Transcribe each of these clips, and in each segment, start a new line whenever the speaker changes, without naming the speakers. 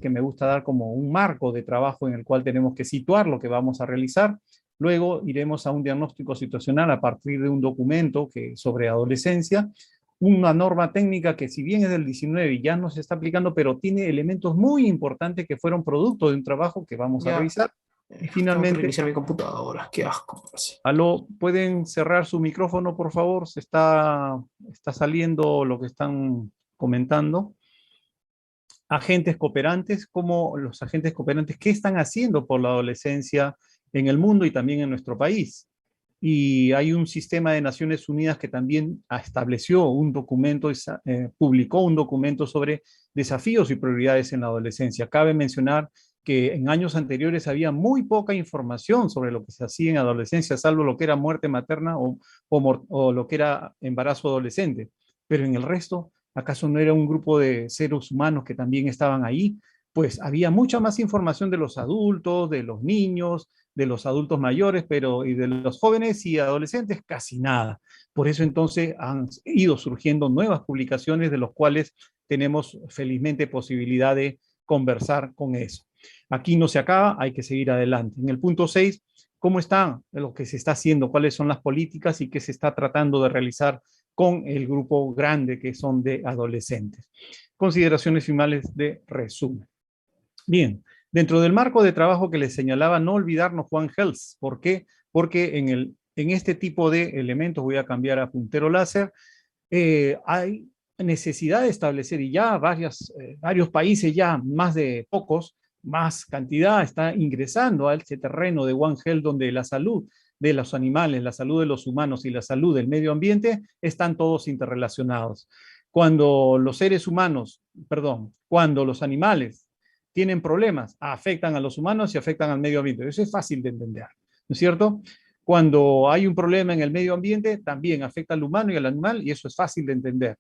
que me gusta dar como un marco de trabajo en el cual tenemos que situar lo que vamos a realizar. Luego iremos a un diagnóstico situacional a partir de un documento sobre adolescencia, una norma técnica que si bien es del 19 y ya no se está aplicando, pero tiene elementos muy importantes que fueron producto de un trabajo que vamos a
Ya,
revisar. Y
tengo que
finalmente,
reiniciar mi computadora. Qué asco. Así.
aló, ¿pueden cerrar su micrófono, por favor? Está saliendo lo que están comentando. Agentes cooperantes, como los agentes cooperantes, ¿qué están haciendo por la adolescencia en el mundo y también en nuestro país? Y hay un sistema de Naciones Unidas que también estableció un documento, publicó un documento sobre desafíos y prioridades en la adolescencia. Cabe mencionar que en años anteriores había muy poca información sobre lo que se hacía en adolescencia, salvo lo que era muerte materna o lo que era embarazo adolescente. Pero en el resto, ¿acaso no era un grupo de seres humanos que también estaban ahí? Pues había mucha más información de los adultos, de los niños, de los adultos mayores, pero y de los jóvenes y adolescentes casi nada. Por eso entonces han ido surgiendo nuevas publicaciones de los cuales tenemos felizmente posibilidad de conversar con eso. Aquí no se acaba, hay que seguir adelante. En el punto 6, ¿cómo está lo que se está haciendo? ¿Cuáles son las políticas y qué se está tratando de realizar con el grupo grande que son de adolescentes? Consideraciones finales de resumen. Bien, dentro del marco de trabajo que les señalaba, no olvidarnos Juan Hels. ¿Por qué? Porque en este tipo de elementos, voy a cambiar a puntero láser, hay necesidad de establecer, y ya varios países, ya más de pocos, más cantidad está ingresando a este terreno de One Health, donde la salud de los animales, la salud de los humanos y la salud del medio ambiente están todos interrelacionados. Cuando los seres humanos, perdón, cuando los animales tienen problemas, afectan a los humanos y afectan al medio ambiente. Eso es fácil de entender, ¿no es cierto? Cuando hay un problema en el medio ambiente, también afecta al humano y al animal, y eso es fácil de entender.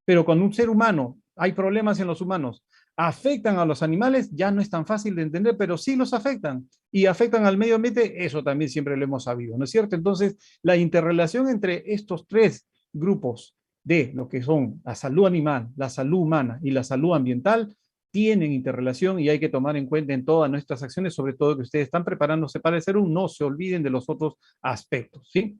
Pero cuando un ser humano, hay problemas en los humanos, afectan a los animales, ya no es tan fácil de entender, pero sí los afectan y afectan al medio ambiente, eso también siempre lo hemos sabido, ¿no es cierto? Entonces, la interrelación entre estos tres grupos de lo que son la salud animal, la salud humana y la salud ambiental tienen interrelación y hay que tomar en cuenta en todas nuestras acciones, sobre todo que ustedes están preparándose para el CERUM, no se olviden de los otros aspectos, ¿sí?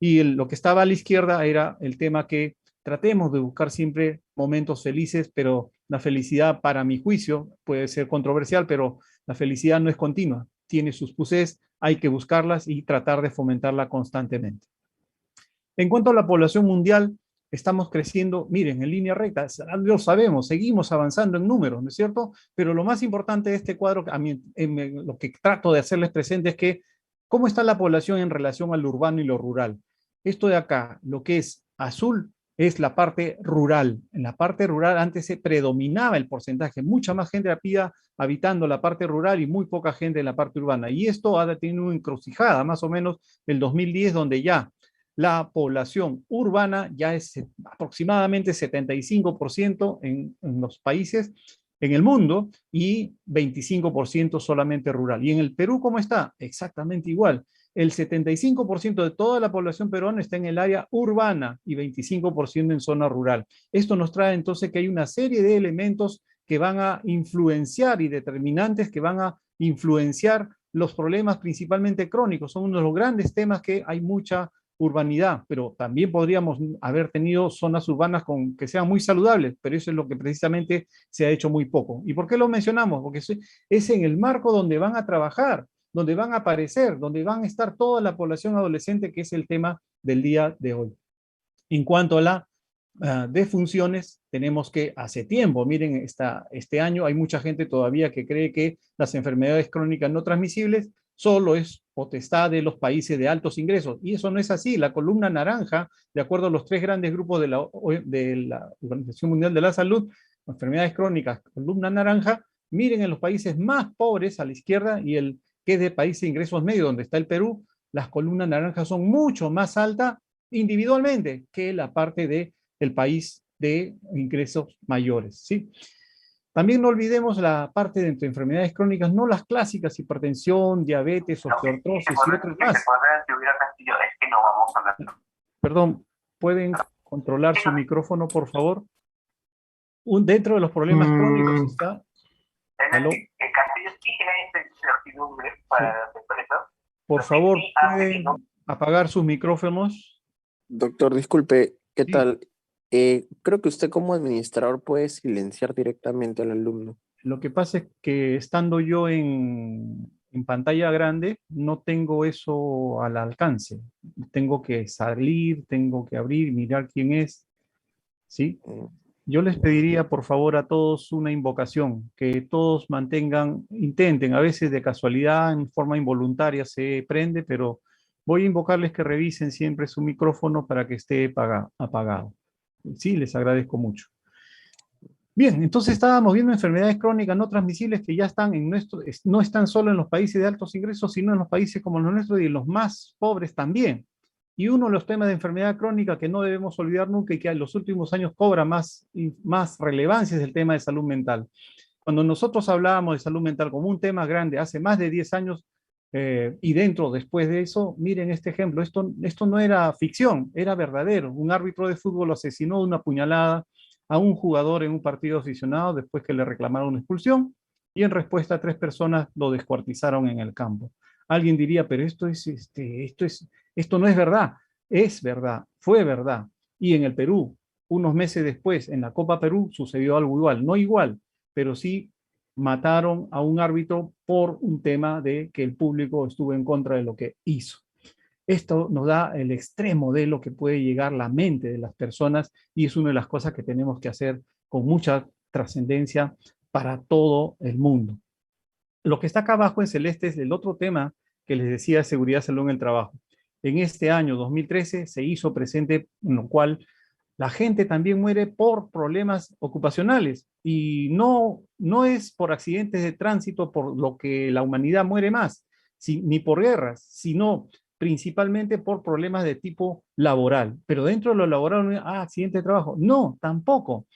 Y lo que estaba a la izquierda era el tema que tratemos de buscar siempre momentos felices, pero la felicidad, para mi juicio, puede ser controversial, pero la felicidad no es continua, tiene sus pusés, hay que buscarlas y tratar de fomentarla constantemente. En cuanto a la población mundial, estamos creciendo, miren, en línea recta, lo sabemos, seguimos avanzando en números, ¿no es cierto? Pero lo más importante de este cuadro, a mí, lo que trato de hacerles presente es que, ¿cómo está la población en relación al urbano y lo rural? Esto de acá, lo que es azul, es la parte rural. En la parte rural antes se predominaba el porcentaje, mucha más gente habitando la parte rural y muy poca gente en la parte urbana. Y esto ha tenido una encrucijada, más o menos el 2010, donde ya la población urbana ya es aproximadamente 75% en los países, en el mundo, y 25% solamente rural. ¿Y en el Perú cómo está? Exactamente igual. El 75% de toda la población peruana está en el área urbana y 25% en zona rural. Esto nos trae entonces que hay una serie de elementos que van a influenciar y determinantes que van a influenciar los problemas principalmente crónicos. Son uno de los grandes temas que hay mucha urbanidad, pero también podríamos haber tenido zonas urbanas que sean muy saludables, pero eso es lo que precisamente se ha hecho muy poco. ¿Y por qué lo mencionamos? Porque es en el marco donde van a trabajar, donde van a aparecer, donde van a estar toda la población adolescente, que es el tema del día de hoy. En cuanto a la defunciones, tenemos que hace tiempo, miren, este año hay mucha gente todavía que cree que las enfermedades crónicas no transmisibles solo es potestad de los países de altos ingresos. Y eso no es así. La columna naranja, de acuerdo a los tres grandes grupos de la Organización Mundial de la Salud, enfermedades crónicas, columna naranja, miren en los países más pobres a la izquierda y el que es de países de ingresos medios, donde está el Perú, las columnas naranjas son mucho más altas individualmente que la parte del país de ingresos mayores, ¿sí? También no olvidemos la parte de entre enfermedades crónicas, no las clásicas, hipertensión, diabetes, osteoartrosis y otras más.
Es que no vamos a hablar.
Perdón, ¿pueden controlar su micrófono, por favor? Dentro de los problemas crónicos está ¿Aló?
El Castillo sí genera esta incertidumbre para las empresas.
Por
Lo que
favor,
sí hace que
¿pueden
no.
apagar sus micrófonos?
Doctor, disculpe, ¿qué
Sí.
tal? Creo que usted como administrador puede silenciar directamente al alumno.
Lo que pasa es que estando yo en pantalla grande, no tengo eso al alcance. Tengo que salir, tengo que abrir, mirar quién es, ¿sí?
Mm,
Yo les pediría, por favor, a todos una invocación, que todos mantengan, intenten, a veces de casualidad, en forma involuntaria se prende, pero voy a invocarles que revisen siempre su micrófono para que esté apagado. Sí, les agradezco mucho. Bien, entonces estábamos viendo enfermedades crónicas no transmisibles que ya están no están solo en los países de altos ingresos, sino en los países como los nuestros y en los más pobres también. Y uno de los temas de enfermedad crónica que no debemos olvidar nunca y que en los últimos años cobra más relevancia es el tema de salud mental. Cuando nosotros hablábamos de salud mental como un tema grande hace más de 10 años y después de eso, miren este ejemplo, esto no era ficción, era verdadero. Un árbitro de fútbol asesinó de una puñalada a un jugador en un partido aficionado después que le reclamaron una expulsión y en respuesta 3 personas lo descuartizaron en el campo. Alguien diría, pero esto no es verdad. Es verdad, fue verdad. Y en el Perú, unos meses después, en la Copa Perú, sucedió algo igual. No igual, pero sí mataron a un árbitro por un tema de que el público estuvo en contra de lo que hizo. Esto nos da el extremo de lo que puede llegar la mente de las personas y es una de las cosas que tenemos que hacer con mucha trascendencia para todo el mundo. Lo que está acá abajo en celeste es el otro tema que les decía, seguridad, salud en el trabajo. En este año 2013 se hizo presente, en lo cual la gente también muere por problemas ocupacionales y no es por accidentes de tránsito por lo que la humanidad muere más, ni por guerras, sino principalmente por problemas de tipo laboral. Pero dentro de lo laboral, accidente de trabajo. No, tampoco.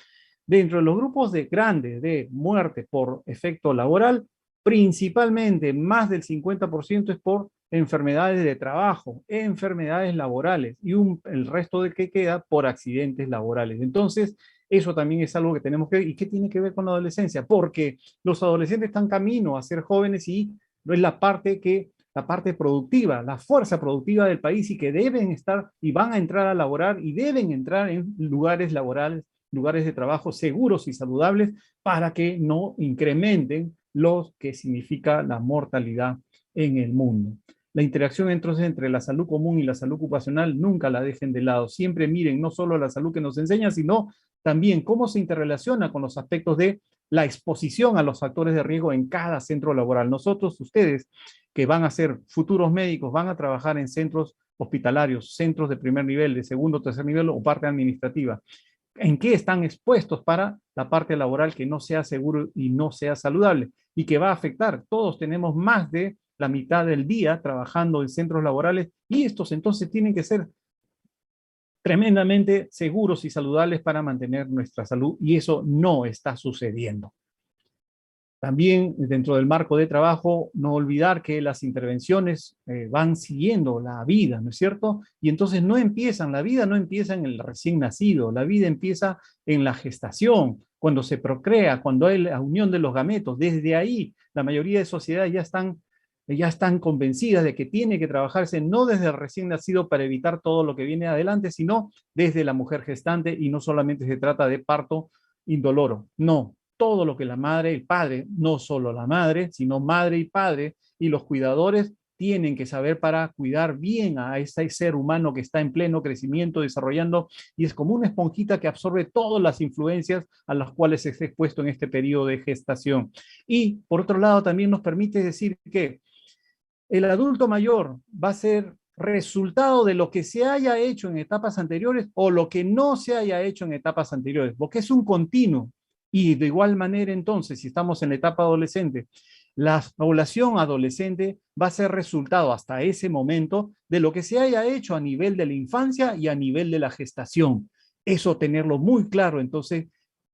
Dentro de los grupos grandes de muerte por efecto laboral, principalmente más del 50% es por enfermedades de trabajo, enfermedades laborales y el resto de que queda por accidentes laborales. Entonces, eso también es algo que tenemos que ver. ¿Y qué tiene que ver con la adolescencia? Porque los adolescentes están camino a ser jóvenes y es la parte productiva, la fuerza productiva del país y que deben estar y van a entrar a laborar y deben entrar en lugares laborales, lugares de trabajo seguros y saludables para que no incrementen lo que significa la mortalidad en el mundo. La interacción entonces entre la salud común y la salud ocupacional nunca la dejen de lado. Siempre miren no solo la salud que nos enseña, sino también cómo se interrelaciona con los aspectos de la exposición a los factores de riesgo en cada centro laboral. Nosotros, ustedes, que van a ser futuros médicos, van a trabajar en centros hospitalarios, centros de primer nivel, de segundo, tercer nivel o parte administrativa. ¿En qué están expuestos para la parte laboral que no sea seguro y no sea saludable? Y que va a afectar. Todos tenemos más de la mitad del día trabajando en centros laborales y estos entonces tienen que ser tremendamente seguros y saludables para mantener nuestra salud y eso no está sucediendo. También dentro del marco de trabajo, no olvidar que las intervenciones van siguiendo la vida, ¿no es cierto? Y entonces la vida no empieza en el recién nacido, la vida empieza en la gestación, cuando se procrea, cuando hay la unión de los gametos. Desde ahí, la mayoría de sociedades ya están convencidas de que tiene que trabajarse no desde el recién nacido para evitar todo lo que viene adelante, sino desde la mujer gestante y no solamente se trata de parto indoloro, no. Todo lo que la madre, el padre, no solo la madre, sino madre y padre y los cuidadores tienen que saber para cuidar bien a ese ser humano que está en pleno crecimiento, desarrollando, y es como una esponjita que absorbe todas las influencias a las cuales se está expuesto en este periodo de gestación. Y por otro lado también nos permite decir que el adulto mayor va a ser resultado de lo que se haya hecho en etapas anteriores o lo que no se haya hecho en etapas anteriores, porque es un continuo. Y de igual manera, entonces, si estamos en la etapa adolescente, la población adolescente va a ser resultado hasta ese momento de lo que se haya hecho a nivel de la infancia y a nivel de la gestación. Eso tenerlo muy claro. Entonces,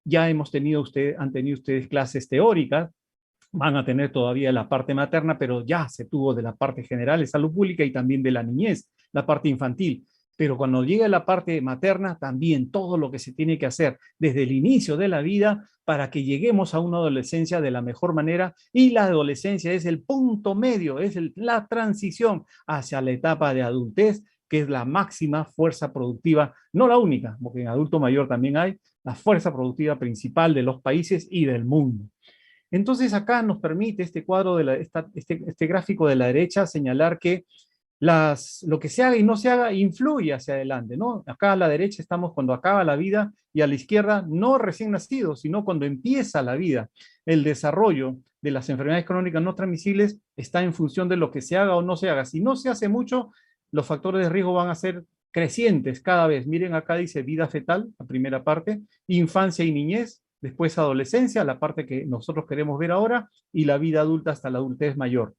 ya han tenido ustedes clases teóricas, van a tener todavía la parte materna, pero ya se tuvo de la parte general de salud pública y también de la niñez, la parte infantil. Pero cuando llega la parte materna, también todo lo que se tiene que hacer desde el inicio de la vida para que lleguemos a una adolescencia de la mejor manera. Y la adolescencia es el punto medio, es la transición hacia la etapa de adultez, que es la máxima fuerza productiva, no la única, porque en adulto mayor también hay la fuerza productiva principal de los países y del mundo. Entonces acá nos permite este cuadro, este gráfico de la derecha, señalar que lo que se haga y no se haga influye hacia adelante, ¿no? Acá a la derecha estamos cuando acaba la vida y a la izquierda no recién nacido, sino cuando empieza la vida. El desarrollo de las enfermedades crónicas no transmisibles está en función de lo que se haga o no se haga. Si no se hace mucho, los factores de riesgo van a ser crecientes cada vez. Miren, acá dice vida fetal, la primera parte, infancia y niñez, después adolescencia, la parte que nosotros queremos ver ahora, y la vida adulta hasta la adultez mayor.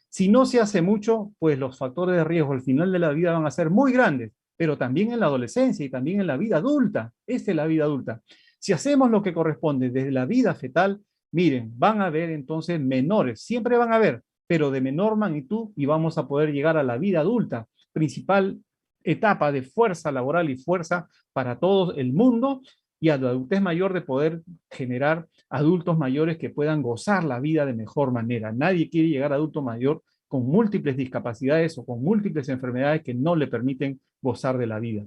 Si no se hace mucho, pues los factores de riesgo al final de la vida van a ser muy grandes, pero también en la adolescencia y también en la vida adulta. Esta es la vida adulta. Si hacemos lo que corresponde desde la vida fetal, miren, van a haber entonces menores, siempre van a haber, pero de menor magnitud, y vamos a poder llegar a la vida adulta, principal etapa de fuerza laboral y fuerza para todo el mundo, y a la adultez mayor de poder generar adultos mayores que puedan gozar la vida de mejor manera. Nadie quiere llegar a adulto mayor con múltiples discapacidades o con múltiples enfermedades que no le permiten gozar de la vida.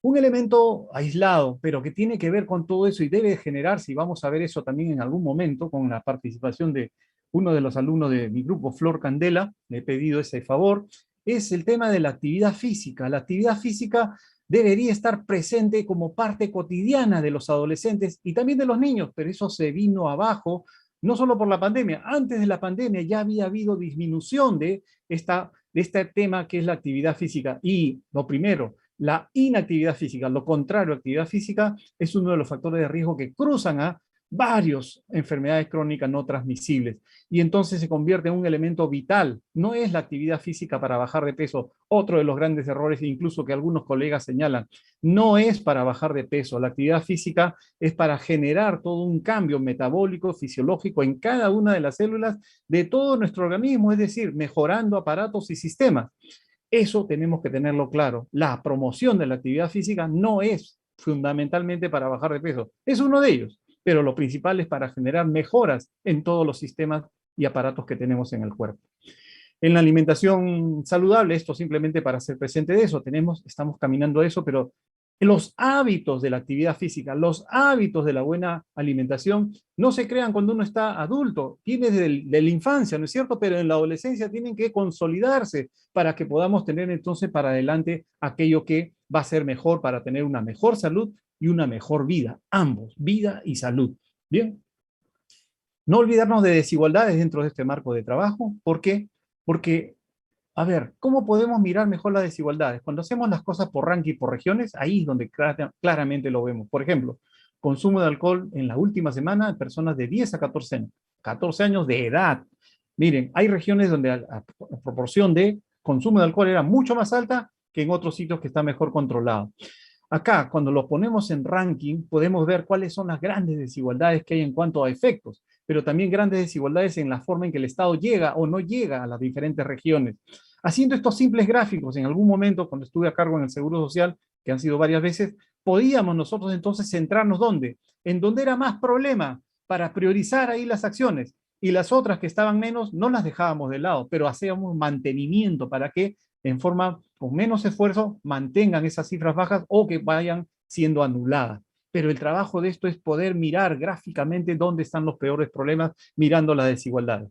Un elemento aislado, pero que tiene que ver con todo eso y debe generarse, y vamos a ver eso también en algún momento con la participación de uno de los alumnos de mi grupo, Flor Candela, le he pedido ese favor, es el tema de la actividad física. La actividad física debería estar presente como parte cotidiana de los adolescentes y también de los niños, pero eso se vino abajo, no solo por la pandemia. Antes de la pandemia ya había habido disminución de este tema que es la actividad física. Y lo primero, la inactividad física, lo contrario a actividad física, es uno de los factores de riesgo que cruzan a varias enfermedades crónicas no transmisibles. Y entonces se convierte en un elemento vital. No es la actividad física para bajar de peso, otro de los grandes errores, incluso que algunos colegas señalan. No es para bajar de peso. La actividad física es para generar todo un cambio metabólico, fisiológico en cada una de las células de todo nuestro organismo, es decir, mejorando aparatos y sistemas. Eso tenemos que tenerlo claro. La promoción de la actividad física no es fundamentalmente para bajar de peso. Es uno de ellos, pero lo principal es para generar mejoras en todos los sistemas y aparatos que tenemos en el cuerpo. En la alimentación saludable, esto simplemente para ser presente de eso, estamos caminando a eso, pero los hábitos de la actividad física, los hábitos de la buena alimentación, no se crean cuando uno está adulto, viene de la infancia, ¿no es cierto? Pero en la adolescencia tienen que consolidarse para que podamos tener entonces para adelante aquello que va a ser mejor para tener una mejor salud y una mejor vida, ambos, vida y salud. Bien. No olvidarnos de desigualdades dentro de este marco de trabajo. ¿Por qué? Porque, a ver, ¿cómo podemos mirar mejor las desigualdades? Cuando hacemos las cosas por ranking, por regiones, ahí es donde claramente lo vemos. Por ejemplo, consumo de alcohol en la última semana en personas de 10 a 14 años. 14 años de edad. Miren, hay regiones donde la proporción de consumo de alcohol era mucho más alta que en otros sitios que está mejor controlado. Acá, cuando lo ponemos en ranking, podemos ver cuáles son las grandes desigualdades que hay en cuanto a efectos, pero también grandes desigualdades en la forma en que el Estado llega o no llega a las diferentes regiones. Haciendo estos simples gráficos, en algún momento, cuando estuve a cargo en el Seguro Social, que han sido varias veces, podíamos nosotros entonces centrarnos ¿dónde? En donde era más problema para priorizar ahí las acciones, y las otras que estaban menos no las dejábamos de lado, pero hacíamos mantenimiento para que en forma con menos esfuerzo mantengan esas cifras bajas o que vayan siendo anuladas. Pero el trabajo de esto es poder mirar gráficamente dónde están los peores problemas mirando las desigualdades.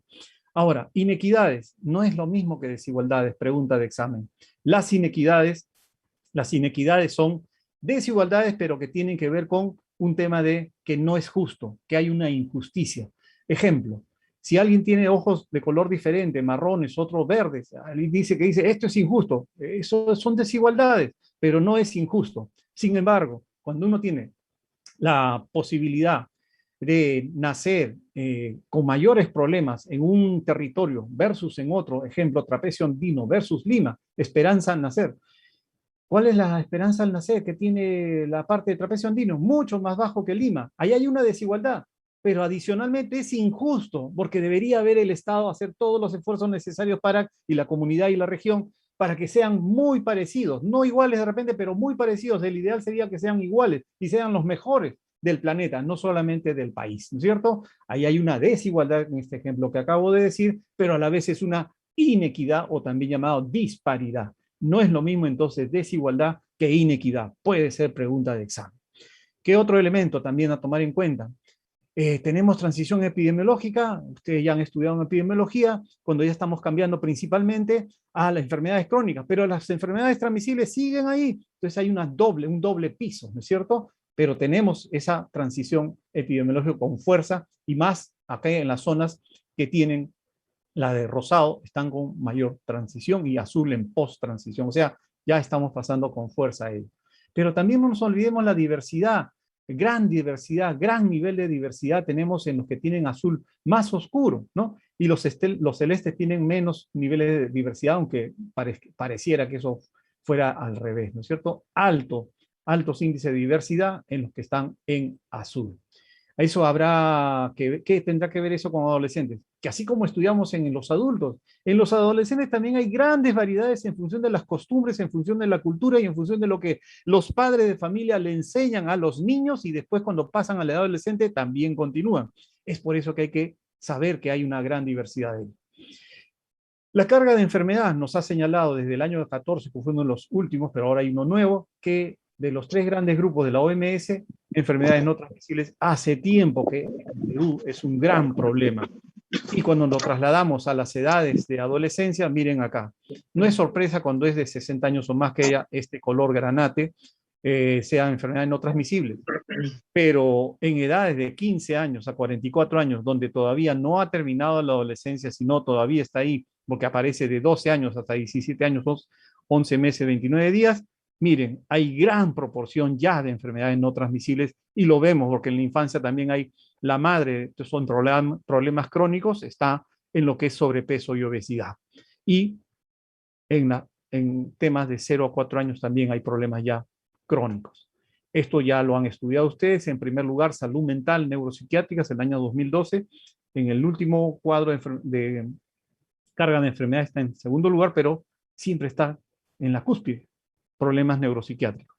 Ahora, inequidades no es lo mismo que desigualdades, pregunta de examen. Las inequidades son desigualdades, pero que tienen que ver con un tema de que no es justo, que hay una injusticia. Ejemplo, si alguien tiene ojos de color diferente, marrones, otros verdes, alguien dice esto es injusto. Eso son desigualdades, pero no es injusto. Sin embargo, cuando uno tiene la posibilidad de nacer con mayores problemas en un territorio versus en otro, ejemplo, Trapecio Andino versus Lima, esperanza al nacer. ¿Cuál es la esperanza al nacer que tiene la parte de Trapecio Andino? Mucho más bajo que Lima. Ahí hay una desigualdad, pero adicionalmente es injusto, porque debería haber el Estado hacer todos los esfuerzos necesarios para, y la comunidad y la región, para que sean muy parecidos, no iguales de repente, pero muy parecidos. El ideal sería que sean iguales y sean los mejores del planeta, no solamente del país, ¿no es cierto? Ahí hay una desigualdad en este ejemplo que acabo de decir, pero a la vez es una inequidad o también llamado disparidad. No es lo mismo entonces desigualdad que inequidad. Puede ser pregunta de examen. ¿Qué otro elemento también a tomar en cuenta? Tenemos transición epidemiológica, ustedes ya han estudiado en epidemiología, cuando ya estamos cambiando principalmente a las enfermedades crónicas, pero las enfermedades transmisibles siguen ahí, entonces hay un doble piso, ¿no es cierto? Pero tenemos esa transición epidemiológica con fuerza y más acá en las zonas que tienen la de rosado, están con mayor transición y azul en post-transición, o sea, ya estamos pasando con fuerza a ello. Pero también no nos olvidemos la diversidad, gran nivel de diversidad tenemos en los que tienen azul más oscuro, ¿no? Y los celestes tienen menos niveles de diversidad, aunque pareciera que eso fuera al revés, ¿no es cierto? Altos índices de diversidad en los que están en azul. Eso habrá ¿qué tendrá que ver eso con adolescentes? Que así como estudiamos en los adultos, en los adolescentes también hay grandes variedades en función de las costumbres, en función de la cultura y en función de lo que los padres de familia le enseñan a los niños y después cuando pasan a la edad adolescente también continúan. Es por eso que hay que saber que hay una gran diversidad de ellos. La carga de enfermedad nos ha señalado desde el año 14, que fue uno de los últimos, pero ahora hay uno nuevo, que de los 3 grandes grupos de la OMS, enfermedades no transmisibles, hace tiempo que en Perú es un gran problema. Y cuando lo trasladamos a las edades de adolescencia, miren acá, no es sorpresa cuando es de 60 años o más que haya este color granate, sea enfermedades no transmisibles. Pero en edades de 15 años a 44 años, donde todavía no ha terminado la adolescencia, sino todavía está ahí, porque aparece de 12 años hasta 17 años, 11 meses, 29 días, miren, hay gran proporción ya de enfermedades no transmisibles y lo vemos porque en la infancia también hay la madre, estos son problemas crónicos, está en lo que es sobrepeso y obesidad. Y en temas de 0 a 4 años también hay problemas ya crónicos. Esto ya lo han estudiado ustedes. En primer lugar, salud mental, neuropsiquiátricas, en el año 2012. En el último cuadro de carga de enfermedad está en segundo lugar, pero siempre está en la cúspide, problemas neuropsiquiátricos.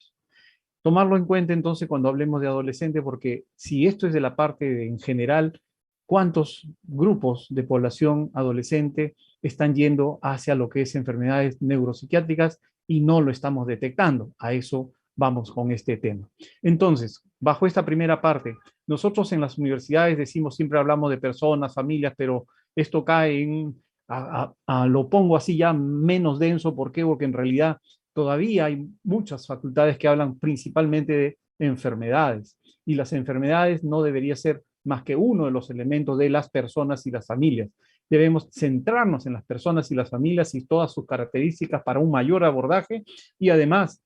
Tomarlo en cuenta entonces cuando hablemos de adolescentes, porque si esto es de la parte en general, ¿cuántos grupos de población adolescente están yendo hacia lo que es enfermedades neuropsiquiátricas y no lo estamos detectando? A eso vamos con este tema. Entonces, bajo esta primera parte, nosotros en las universidades decimos, siempre hablamos de personas, familias, pero esto cae en, lo pongo así ya menos denso. ¿Por qué? Porque en realidad todavía hay muchas facultades que hablan principalmente de enfermedades y las enfermedades no debería ser más que uno de los elementos de las personas y las familias. Debemos centrarnos en las personas y las familias y todas sus características para un mayor abordaje y además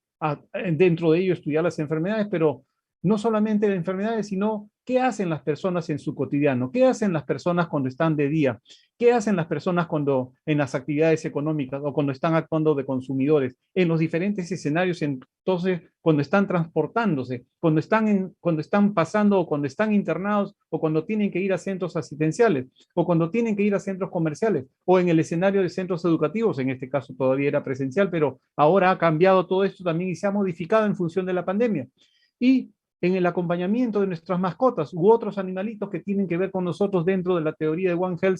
dentro de ello estudiar las enfermedades, pero no solamente de enfermedades, sino qué hacen las personas en su cotidiano, qué hacen las personas cuando están de día, qué hacen las personas cuando en las actividades económicas o cuando están actuando de consumidores, en los diferentes escenarios, entonces cuando están transportándose, cuando están pasando o cuando están internados o cuando tienen que ir a centros asistenciales o cuando tienen que ir a centros comerciales o en el escenario de centros educativos, en este caso todavía era presencial, pero ahora ha cambiado todo esto también y se ha modificado en función de la pandemia. Y en el acompañamiento de nuestras mascotas u otros animalitos que tienen que ver con nosotros dentro de la teoría de One Health,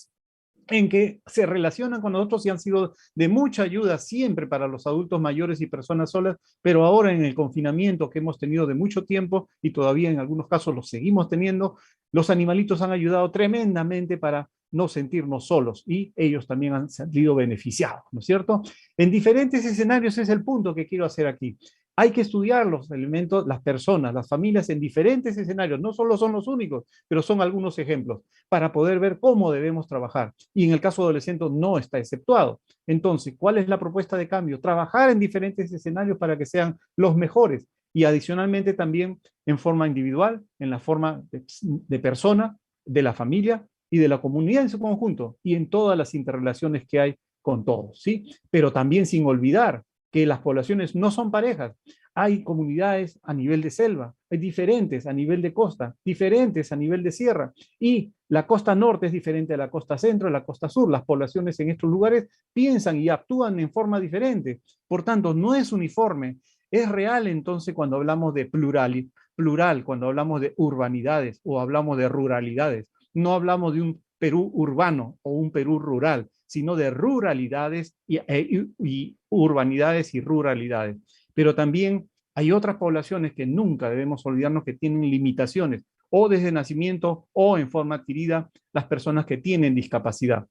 en que se relacionan con nosotros y han sido de mucha ayuda siempre para los adultos mayores y personas solas, pero ahora en el confinamiento que hemos tenido de mucho tiempo y todavía en algunos casos lo seguimos teniendo, los animalitos han ayudado tremendamente para no sentirnos solos y ellos también han salido beneficiados, ¿no es cierto? En diferentes escenarios es el punto que quiero hacer aquí. Hay que estudiar los elementos, las personas, las familias en diferentes escenarios, no solo son los únicos, pero son algunos ejemplos, para poder ver cómo debemos trabajar. Y en el caso de adolescentes no está exceptuado. Entonces, ¿cuál es la propuesta de cambio? Trabajar en diferentes escenarios para que sean los mejores y adicionalmente también en forma individual, en la forma de persona, de la familia y de la comunidad en su conjunto y en todas las interrelaciones que hay con todos, ¿sí? Pero también sin olvidar que las poblaciones no son parejas. Hay comunidades a nivel de selva, hay diferentes a nivel de costa, diferentes a nivel de sierra, y la costa norte es diferente a la costa centro, a la costa sur. Las poblaciones en estos lugares piensan y actúan en forma diferente. Por tanto, no es uniforme. Es real entonces cuando hablamos de plural, cuando hablamos de urbanidades o hablamos de ruralidades. No hablamos de un Perú urbano o un Perú rural, sino de ruralidades y urbanidades y ruralidades. Pero también hay otras poblaciones que nunca debemos olvidarnos que tienen limitaciones, o desde nacimiento o en forma adquirida, las personas que tienen discapacidad.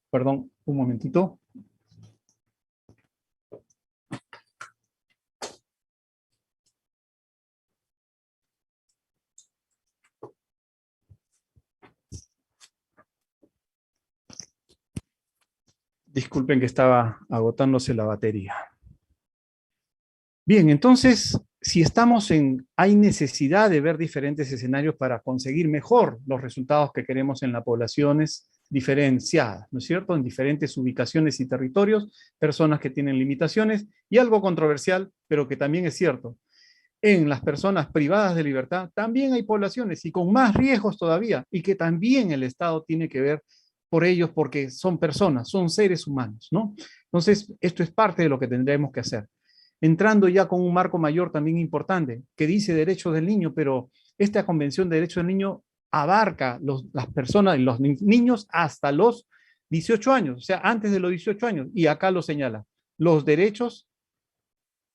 Perdón, un momentito. Disculpen que estaba agotándose la batería. Bien, entonces, si hay necesidad de ver diferentes escenarios para conseguir mejor los resultados que queremos en las poblaciones diferenciadas, ¿no es cierto? En diferentes ubicaciones y territorios, personas que tienen limitaciones, y algo controversial, pero que también es cierto. En las personas privadas de libertad también hay poblaciones y con más riesgos todavía, y que también el Estado tiene que ver por ellos porque son personas, son seres humanos, ¿no? Entonces, esto es parte de lo que tendremos que hacer. Entrando ya con un marco mayor también importante, que dice derechos del niño, pero esta Convención de Derechos del Niño abarca las personas y los niños hasta los 18 años, o sea, antes de los 18 años, y acá lo señala, los derechos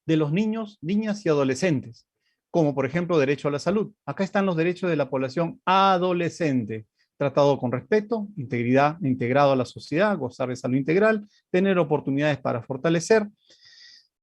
de los niños, niñas y adolescentes, como por ejemplo derecho a la salud. Acá están los derechos de la población adolescente, tratado con respeto, integridad, integrado a la sociedad, gozar de salud integral, tener oportunidades para fortalecer,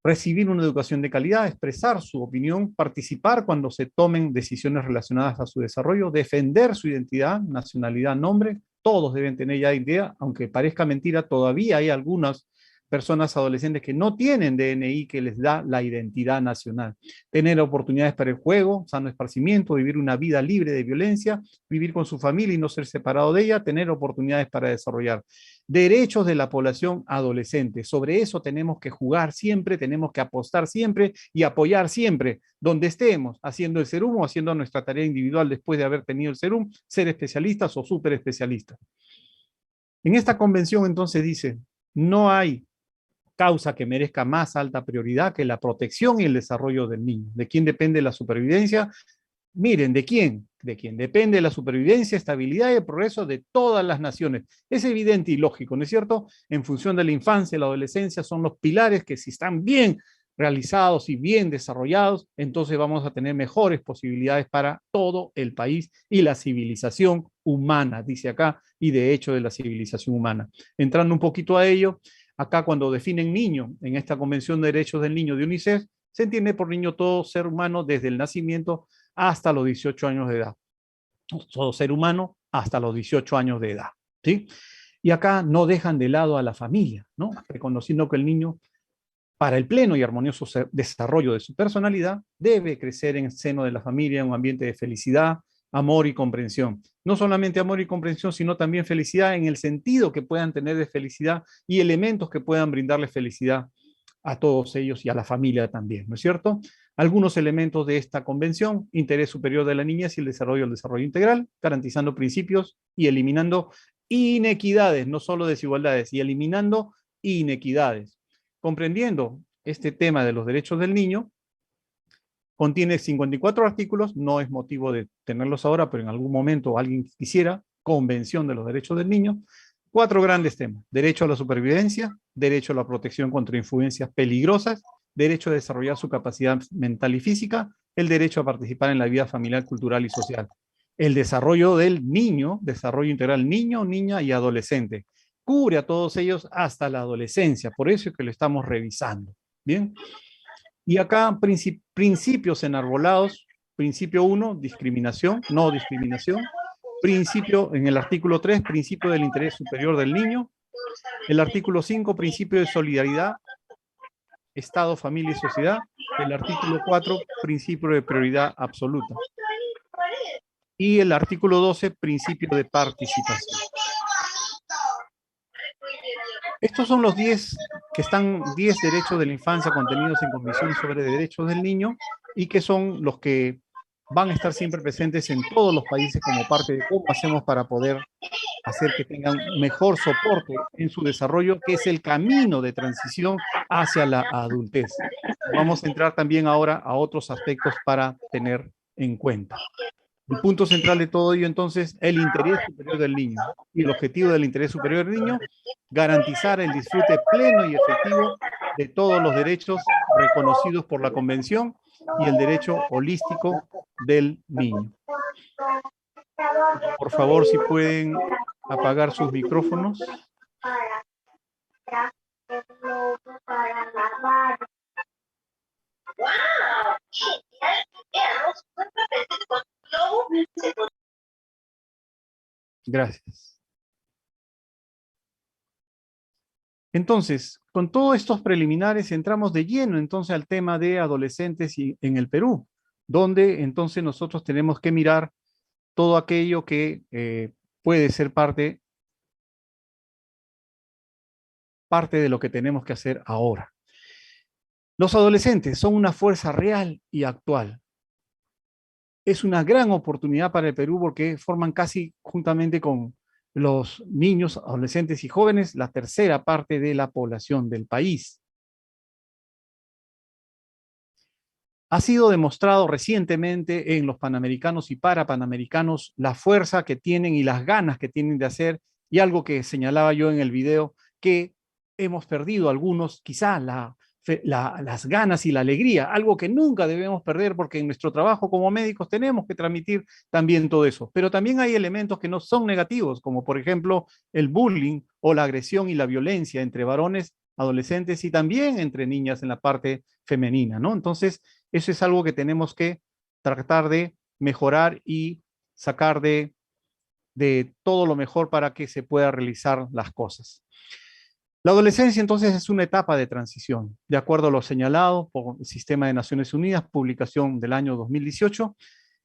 recibir una educación de calidad, expresar su opinión, participar cuando se tomen decisiones relacionadas a su desarrollo, defender su identidad, nacionalidad, nombre. Todos deben tener ya idea, aunque parezca mentira, todavía hay algunas personas adolescentes que no tienen DNI que les da la identidad nacional. Tener oportunidades para el juego, sano esparcimiento, vivir una vida libre de violencia, vivir con su familia y no ser separado de ella, tener oportunidades para desarrollar. Derechos de la población adolescente. Sobre eso tenemos que jugar siempre, tenemos que apostar siempre y apoyar siempre, donde estemos, haciendo el serum o haciendo nuestra tarea individual después de haber tenido el serum, ser especialistas o súper especialistas. En esta convención entonces dice, no hay causa que merezca más alta prioridad que la protección y el desarrollo del niño. ¿De quién depende la supervivencia? Miren, ¿de quién? De quién depende la supervivencia, estabilidad y el progreso de todas las naciones. Es evidente y lógico, ¿no es cierto? En función de la infancia y la adolescencia son los pilares que si están bien realizados y bien desarrollados, entonces vamos a tener mejores posibilidades para todo el país y la civilización humana, dice acá, y de hecho de la civilización humana. Entrando un poquito a ello, acá cuando definen niño en esta Convención de Derechos del Niño de UNICEF, se entiende por niño todo ser humano desde el nacimiento hasta los 18 años de edad. Todo ser humano hasta los 18 años de edad. ¿Sí? Y acá no dejan de lado a la familia, ¿no? Reconociendo que el niño, para el pleno y armonioso desarrollo de su personalidad, debe crecer en el seno de la familia, en un ambiente de felicidad, amor y comprensión. No solamente amor y comprensión, sino también felicidad en el sentido que puedan tener de felicidad y elementos que puedan brindarle felicidad a todos ellos y a la familia también, ¿no es cierto? Algunos elementos de esta convención: interés superior de la niñez y el desarrollo integral, garantizando principios y eliminando inequidades, no solo desigualdades, y eliminando inequidades. Comprendiendo este tema de los derechos del niño, contiene 54 artículos, no es motivo de tenerlos ahora, pero en algún momento alguien quisiera, Convención de los Derechos del Niño, 4 grandes temas: derecho a la supervivencia, derecho a la protección contra influencias peligrosas, derecho a desarrollar su capacidad mental y física, el derecho a participar en la vida familiar, cultural y social, el desarrollo del niño, desarrollo integral niño, niña y adolescente. Cubre a todos ellos hasta la adolescencia, por eso es que lo estamos revisando. Bien. Y acá principios enarbolados. Principio 1, discriminación, no discriminación. Principio, en el artículo 3, principio del interés superior del niño. El artículo 5, principio de solidaridad, Estado, familia y sociedad. El artículo 4, principio de prioridad absoluta. Y el artículo 12, principio de participación. Estos son los 10 10 derechos de la infancia contenidos en Convención sobre Derechos del Niño y que son los que van a estar siempre presentes en todos los países como parte de cómo hacemos para poder hacer que tengan mejor soporte en su desarrollo, que es el camino de transición hacia la adultez. Vamos a entrar también ahora a otros aspectos para tener en cuenta. El punto central de todo ello, entonces, el interés superior del niño. Y el objetivo del interés superior del niño, garantizar el disfrute pleno y efectivo de todos los derechos reconocidos por la Convención y el derecho holístico del niño. Por favor, si pueden apagar sus micrófonos. Gracias. Entonces, con todos estos preliminares entramos de lleno entonces al tema de adolescentes en el Perú, donde entonces nosotros tenemos que mirar todo aquello que puede ser parte de lo que tenemos que hacer ahora. Los adolescentes son una fuerza real y actual. Es una gran oportunidad para el Perú porque forman casi, juntamente con los niños, adolescentes y jóvenes, la tercera parte de la población del país. Ha sido demostrado recientemente en los panamericanos y parapanamericanos la fuerza que tienen y las ganas que tienen de hacer, y algo que señalaba yo en el video, que hemos perdido algunos, quizá las ganas y la alegría, algo que nunca debemos perder porque en nuestro trabajo como médicos tenemos que transmitir también todo eso. Pero también hay elementos que no son negativos, como por ejemplo el bullying o la agresión y la violencia entre varones, adolescentes y también entre niñas en la parte femenina, ¿no? Entonces, eso es algo que tenemos que tratar de mejorar y sacar de todo lo mejor para que se pueda realizar las cosas. La adolescencia entonces es una etapa de transición, de acuerdo a lo señalado por el Sistema de Naciones Unidas, publicación del año 2018,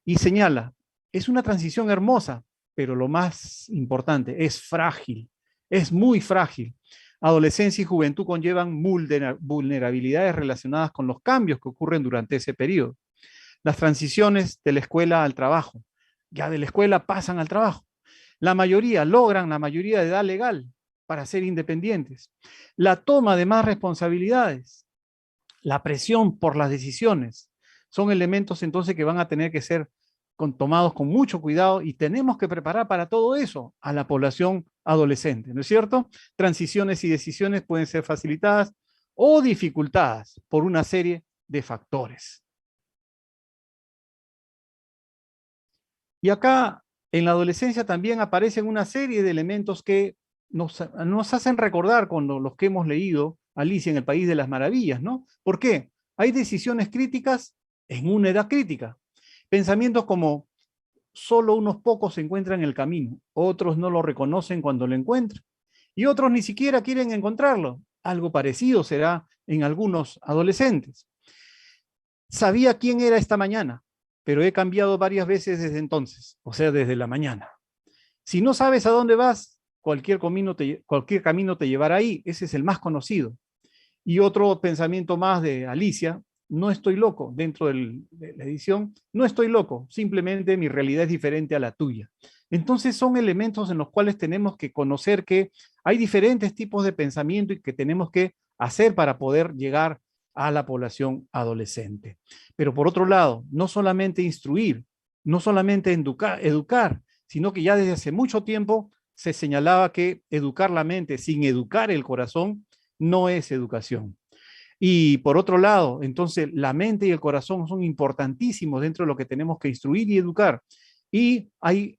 y señala, es una transición hermosa, pero lo más importante, es frágil, es muy frágil. Adolescencia y juventud conllevan vulnerabilidades relacionadas con los cambios que ocurren durante ese periodo. Las transiciones de la escuela al trabajo, ya de la escuela pasan al trabajo. La mayoría logran la mayoría de edad legal para ser independientes. La toma de más responsabilidades, la presión por las decisiones, son elementos entonces que van a tener que ser tomados con mucho cuidado y tenemos que preparar para todo eso a la población adolescente, ¿no es cierto? Transiciones y decisiones pueden ser facilitadas o dificultadas por una serie de factores. Y acá en la adolescencia también aparecen una serie de elementos que nos hacen recordar cuando los que hemos leído Alicia en el País de las Maravillas, ¿no? ¿Por qué? Hay decisiones críticas en una edad crítica. Pensamientos como solo unos pocos se encuentran el camino, otros no lo reconocen cuando lo encuentran y otros ni siquiera quieren encontrarlo. Algo parecido será en algunos adolescentes. Sabía quién era esta mañana, pero he cambiado varias veces desde entonces, o sea, desde la mañana. Si no sabes a dónde vas, cualquier camino te llevará ahí. Ese es el más conocido. Y otro pensamiento más de Alicia, no estoy loco, dentro de la edición, no estoy loco, simplemente mi realidad es diferente a la tuya. Entonces son elementos en los cuales tenemos que conocer que hay diferentes tipos de pensamiento y que tenemos que hacer para poder llegar a la población adolescente. Pero por otro lado, no solamente instruir, no solamente educar, sino que ya desde hace mucho tiempo se señalaba que educar la mente sin educar el corazón no es educación. Y por otro lado, entonces la mente y el corazón son importantísimos dentro de lo que tenemos que instruir y educar. Y hay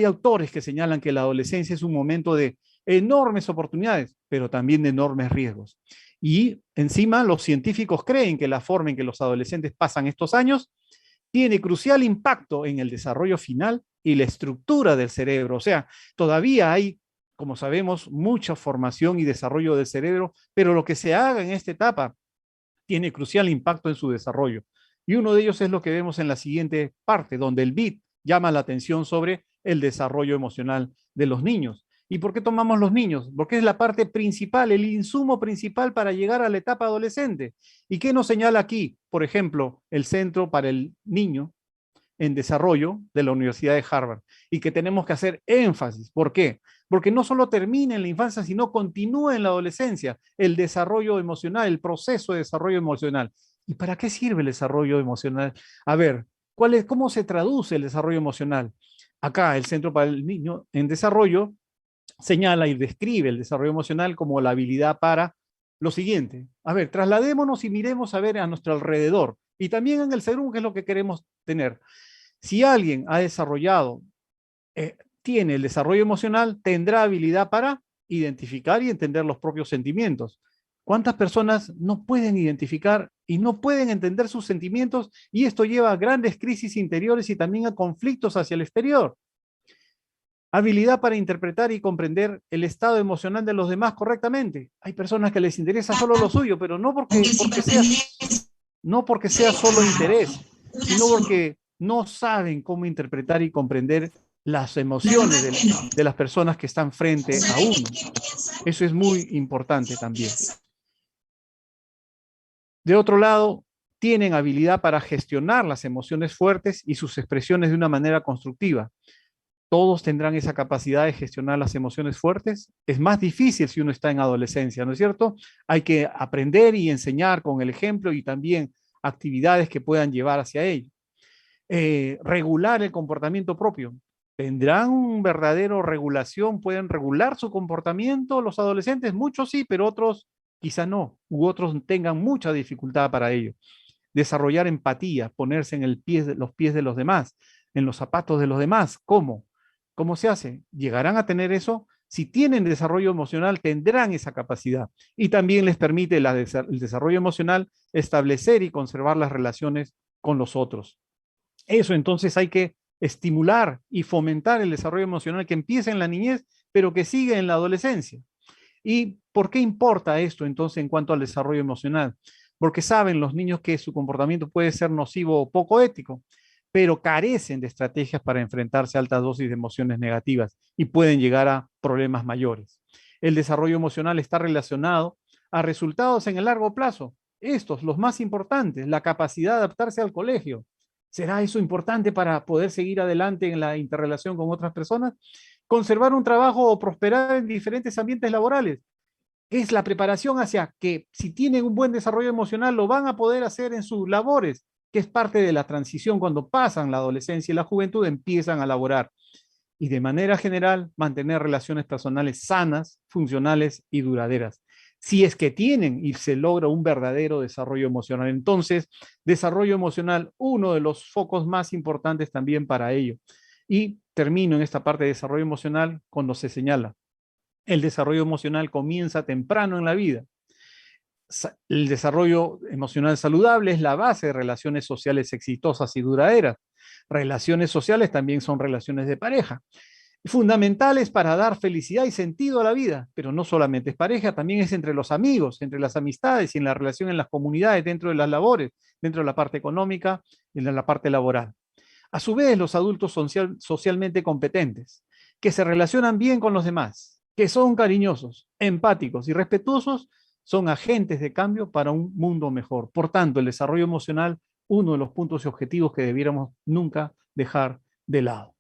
autores que señalan que la adolescencia es un momento de enormes oportunidades, pero también de enormes riesgos. Y encima los científicos creen que la forma en que los adolescentes pasan estos años tiene crucial impacto en el desarrollo final y la estructura del cerebro. O sea, todavía hay, como sabemos, mucha formación y desarrollo del cerebro, pero lo que se haga en esta etapa tiene crucial impacto en su desarrollo. Y uno de ellos es lo que vemos en la siguiente parte, donde el BID llama la atención sobre el desarrollo emocional de los niños. ¿Y por qué tomamos los niños? Porque es la parte principal, el insumo principal para llegar a la etapa adolescente. ¿Y qué nos señala aquí? Por ejemplo, el Centro para el Niño en Desarrollo de la Universidad de Harvard. Y que tenemos que hacer énfasis. ¿Por qué? Porque no solo termina en la infancia, sino continúa en la adolescencia el desarrollo emocional, el proceso de desarrollo emocional. ¿Y para qué sirve el desarrollo emocional? A ver, ¿cómo se traduce el desarrollo emocional? Acá, el Centro para el Niño en Desarrollo señala y describe el desarrollo emocional como la habilidad para lo siguiente. A ver, trasladémonos y miremos a ver a nuestro alrededor. Y también en el cerebro, ¿qué es lo que queremos tener? Si alguien ha desarrollado, tiene el desarrollo emocional, tendrá habilidad para identificar y entender los propios sentimientos. ¿Cuántas personas no pueden identificar y no pueden entender sus sentimientos? Y esto lleva a grandes crisis interiores y también a conflictos hacia el exterior. Habilidad para interpretar y comprender el estado emocional de los demás correctamente. Hay personas que les interesa solo lo suyo, pero no porque sea solo interés, sino porque no saben cómo interpretar y comprender las emociones de las personas que están frente a uno. Eso es muy importante también. De otro lado, tienen habilidad para gestionar las emociones fuertes y sus expresiones de una manera constructiva. Todos tendrán esa capacidad de gestionar las emociones fuertes. Es más difícil si uno está en adolescencia, ¿no es cierto? Hay que aprender y enseñar con el ejemplo y también actividades que puedan llevar hacia ello. Regular el comportamiento propio. ¿Tendrán un verdadero regulación? ¿Pueden regular su comportamiento los adolescentes? Muchos sí, pero otros quizá no, u otros tengan mucha dificultad para ello. Desarrollar empatía, ponerse en los pies de los demás, en los zapatos de los demás. ¿Cómo? ¿Cómo se hace? ¿Llegarán a tener eso? Si tienen desarrollo emocional, tendrán esa capacidad. Y también les permite el desarrollo emocional establecer y conservar las relaciones con los otros. Eso entonces hay que estimular y fomentar el desarrollo emocional que empieza en la niñez, pero que sigue en la adolescencia. ¿Y por qué importa esto entonces en cuanto al desarrollo emocional? Porque saben los niños que su comportamiento puede ser nocivo o poco ético, pero carecen de estrategias para enfrentarse a altas dosis de emociones negativas y pueden llegar a problemas mayores. El desarrollo emocional está relacionado a resultados en el largo plazo. Estos, los más importantes, la capacidad de adaptarse al colegio. ¿Será eso importante para poder seguir adelante en la interrelación con otras personas? Conservar un trabajo o prosperar en diferentes ambientes laborales. Es la preparación hacia que si tienen un buen desarrollo emocional lo van a poder hacer en sus labores, que es parte de la transición cuando pasan la adolescencia y la juventud, empiezan a laborar. Y de manera general, mantener relaciones personales sanas, funcionales y duraderas. Si es que tienen y se logra un verdadero desarrollo emocional. Entonces, desarrollo emocional, uno de los focos más importantes también para ello. Y termino en esta parte de desarrollo emocional cuando se señala. El desarrollo emocional comienza temprano en la vida. El desarrollo emocional saludable es la base de relaciones sociales exitosas y duraderas. Relaciones sociales también son relaciones de pareja. Fundamentales para dar felicidad y sentido a la vida, pero no solamente es pareja, también es entre los amigos, entre las amistades y en la relación en las comunidades, dentro de las labores, dentro de la parte económica y en la parte laboral. A su vez, los adultos socialmente competentes, que se relacionan bien con los demás, que son cariñosos, empáticos y respetuosos, son agentes de cambio para un mundo mejor. Por tanto, el desarrollo emocional, uno de los puntos y objetivos que debiéramos nunca dejar de lado.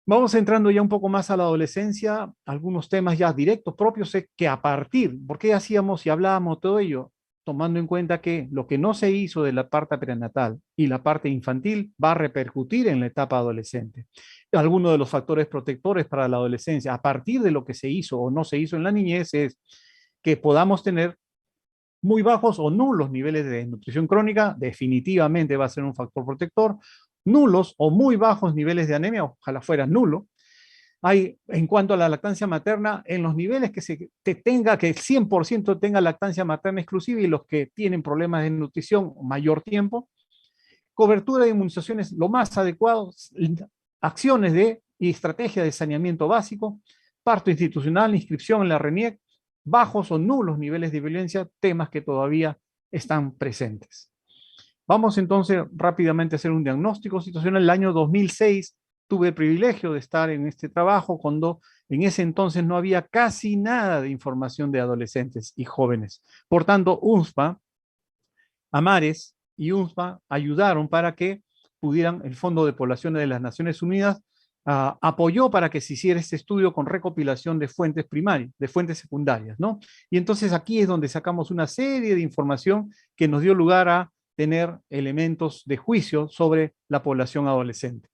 Vamos entrando ya un poco más a la adolescencia, algunos temas ya directos propios, que a partir, ¿por qué hacíamos y hablábamos todo ello? Tomando en cuenta que lo que no se hizo de la parte prenatal y la parte infantil va a repercutir en la etapa adolescente. Algunos de los factores protectores para la adolescencia, a partir de lo que se hizo o no se hizo en la niñez, es que podamos tener muy bajos o nulos niveles de nutrición crónica, definitivamente va a ser un factor protector. Nulos o muy bajos niveles de anemia, ojalá fuera nulo. Hay, en cuanto a la lactancia materna, en los niveles que el 100% tenga lactancia materna exclusiva y los que tienen problemas de nutrición mayor tiempo. Cobertura de inmunizaciones lo más adecuado, acciones y estrategia de saneamiento básico, parto institucional, inscripción en la RENIEC, bajos o nulos niveles de violencia, temas que todavía están presentes. Vamos entonces rápidamente a hacer un diagnóstico situacional. El año 2006 tuve el privilegio de estar en este trabajo cuando en ese entonces no había casi nada de información de adolescentes y jóvenes. Por tanto, UNSPA, Amares y UNSPA ayudaron para que pudieran, el Fondo de Poblaciones de las Naciones Unidas apoyó para que se hiciera este estudio con recopilación de fuentes primarias, de fuentes secundarias, ¿no? Y entonces aquí es donde sacamos una serie de información que nos dio lugar a tener elementos de juicio sobre la población adolescente.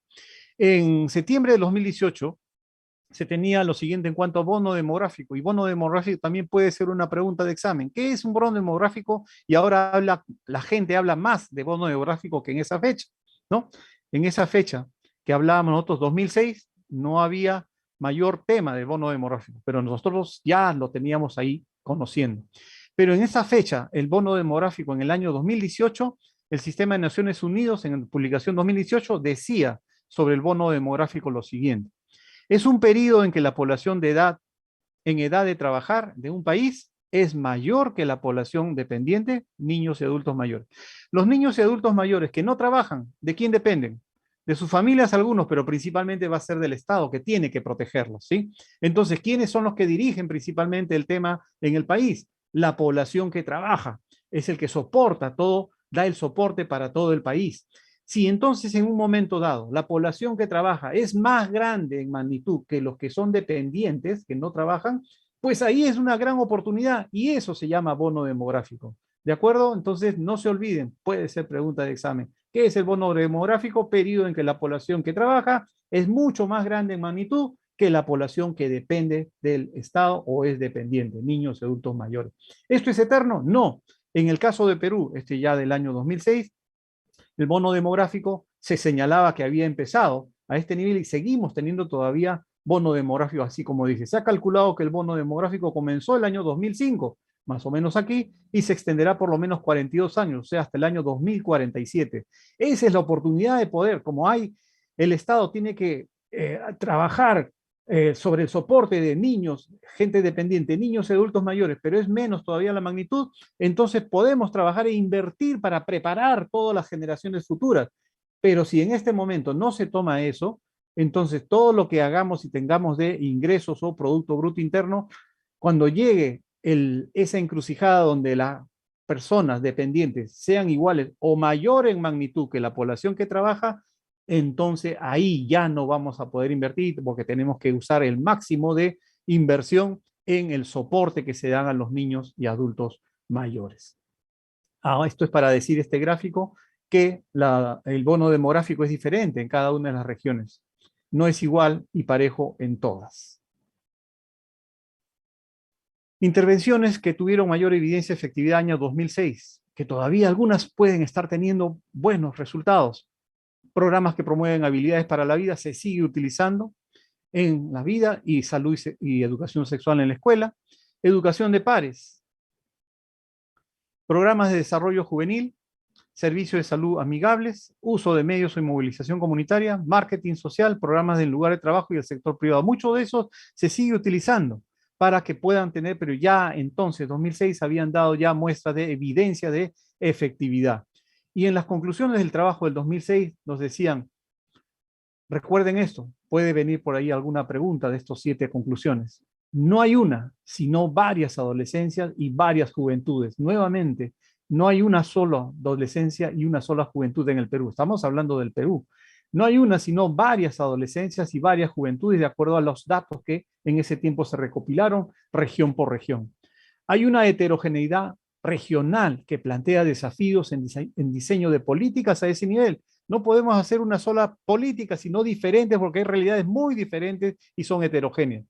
En septiembre de 2018 se tenía lo siguiente en cuanto a bono demográfico, y bono demográfico también puede ser una pregunta de examen. ¿Qué es un bono demográfico? Y ahora la gente habla más de bono demográfico que en esa fecha, ¿no? En esa fecha que hablábamos nosotros, 2006, no había mayor tema del bono demográfico, pero nosotros ya lo teníamos ahí conociendo. Pero en esa fecha, el bono demográfico en el año 2018, el Sistema de Naciones Unidas, en la publicación 2018, decía sobre el bono demográfico lo siguiente: es un periodo en que la población en edad de trabajar de un país es mayor que la población dependiente, niños y adultos mayores. Los niños y adultos mayores que no trabajan, ¿de quién dependen? De sus familias algunos, pero principalmente va a ser del Estado, que tiene que protegerlos, ¿sí? Entonces, ¿quiénes son los que dirigen principalmente el tema en el país? La población que trabaja, es el que soporta todo, da el soporte para todo el país. Si entonces en un momento dado la población que trabaja es más grande en magnitud que los que son dependientes, que no trabajan, pues ahí es una gran oportunidad y eso se llama bono demográfico. ¿De acuerdo? Entonces no se olviden, puede ser pregunta de examen. ¿Qué es el bono demográfico? Periodo en que la población que trabaja es mucho más grande en magnitud que la población que depende del Estado o es dependiente, niños y adultos mayores. ¿Esto es eterno? No. En el caso de Perú, ya del año 2006, el bono demográfico se señalaba que había empezado a este nivel y seguimos teniendo todavía bono demográfico, así como dice. Se ha calculado que el bono demográfico comenzó el año 2005, más o menos aquí, y se extenderá por lo menos 42 años, o sea, hasta el año 2047. Esa es la oportunidad de poder, como hay, el Estado tiene que trabajar sobre el soporte de niños, gente dependiente, niños y adultos mayores, pero es menos todavía la magnitud, entonces podemos trabajar e invertir para preparar todas las generaciones futuras. Pero si en este momento no se toma eso, entonces todo lo que hagamos y tengamos de ingresos o Producto Bruto Interno, cuando llegue esa encrucijada donde las personas dependientes sean iguales o mayor en magnitud que la población que trabaja, entonces ahí ya no vamos a poder invertir porque tenemos que usar el máximo de inversión en el soporte que se dan a los niños y adultos mayores. Esto es para decir este gráfico que el bono demográfico es diferente en cada una de las regiones. No es igual y parejo en todas. Intervenciones que tuvieron mayor evidencia de efectividad año 2006, que todavía algunas pueden estar teniendo buenos resultados. Programas que promueven habilidades para la vida se sigue utilizando en la vida y salud y educación sexual en la escuela. Educación de pares. Programas de desarrollo juvenil, servicios de salud amigables, uso de medios y movilización comunitaria, marketing social, programas del lugar de trabajo y el sector privado. Mucho de eso se sigue utilizando para que puedan tener, pero ya entonces, 2006, habían dado ya muestras de evidencia de efectividad. Y en las conclusiones del trabajo del 2006 nos decían, recuerden esto, puede venir por ahí alguna pregunta de estos 7 conclusiones. No hay una, sino varias adolescencias y varias juventudes. Nuevamente, no hay una sola adolescencia y una sola juventud en el Perú. Estamos hablando del Perú. No hay una, sino varias adolescencias y varias juventudes de acuerdo a los datos que en ese tiempo se recopilaron región por región. Hay una heterogeneidad regional que plantea desafíos en diseño de políticas a ese nivel. No podemos hacer una sola política, sino diferentes, porque hay realidades muy diferentes y son heterogéneas.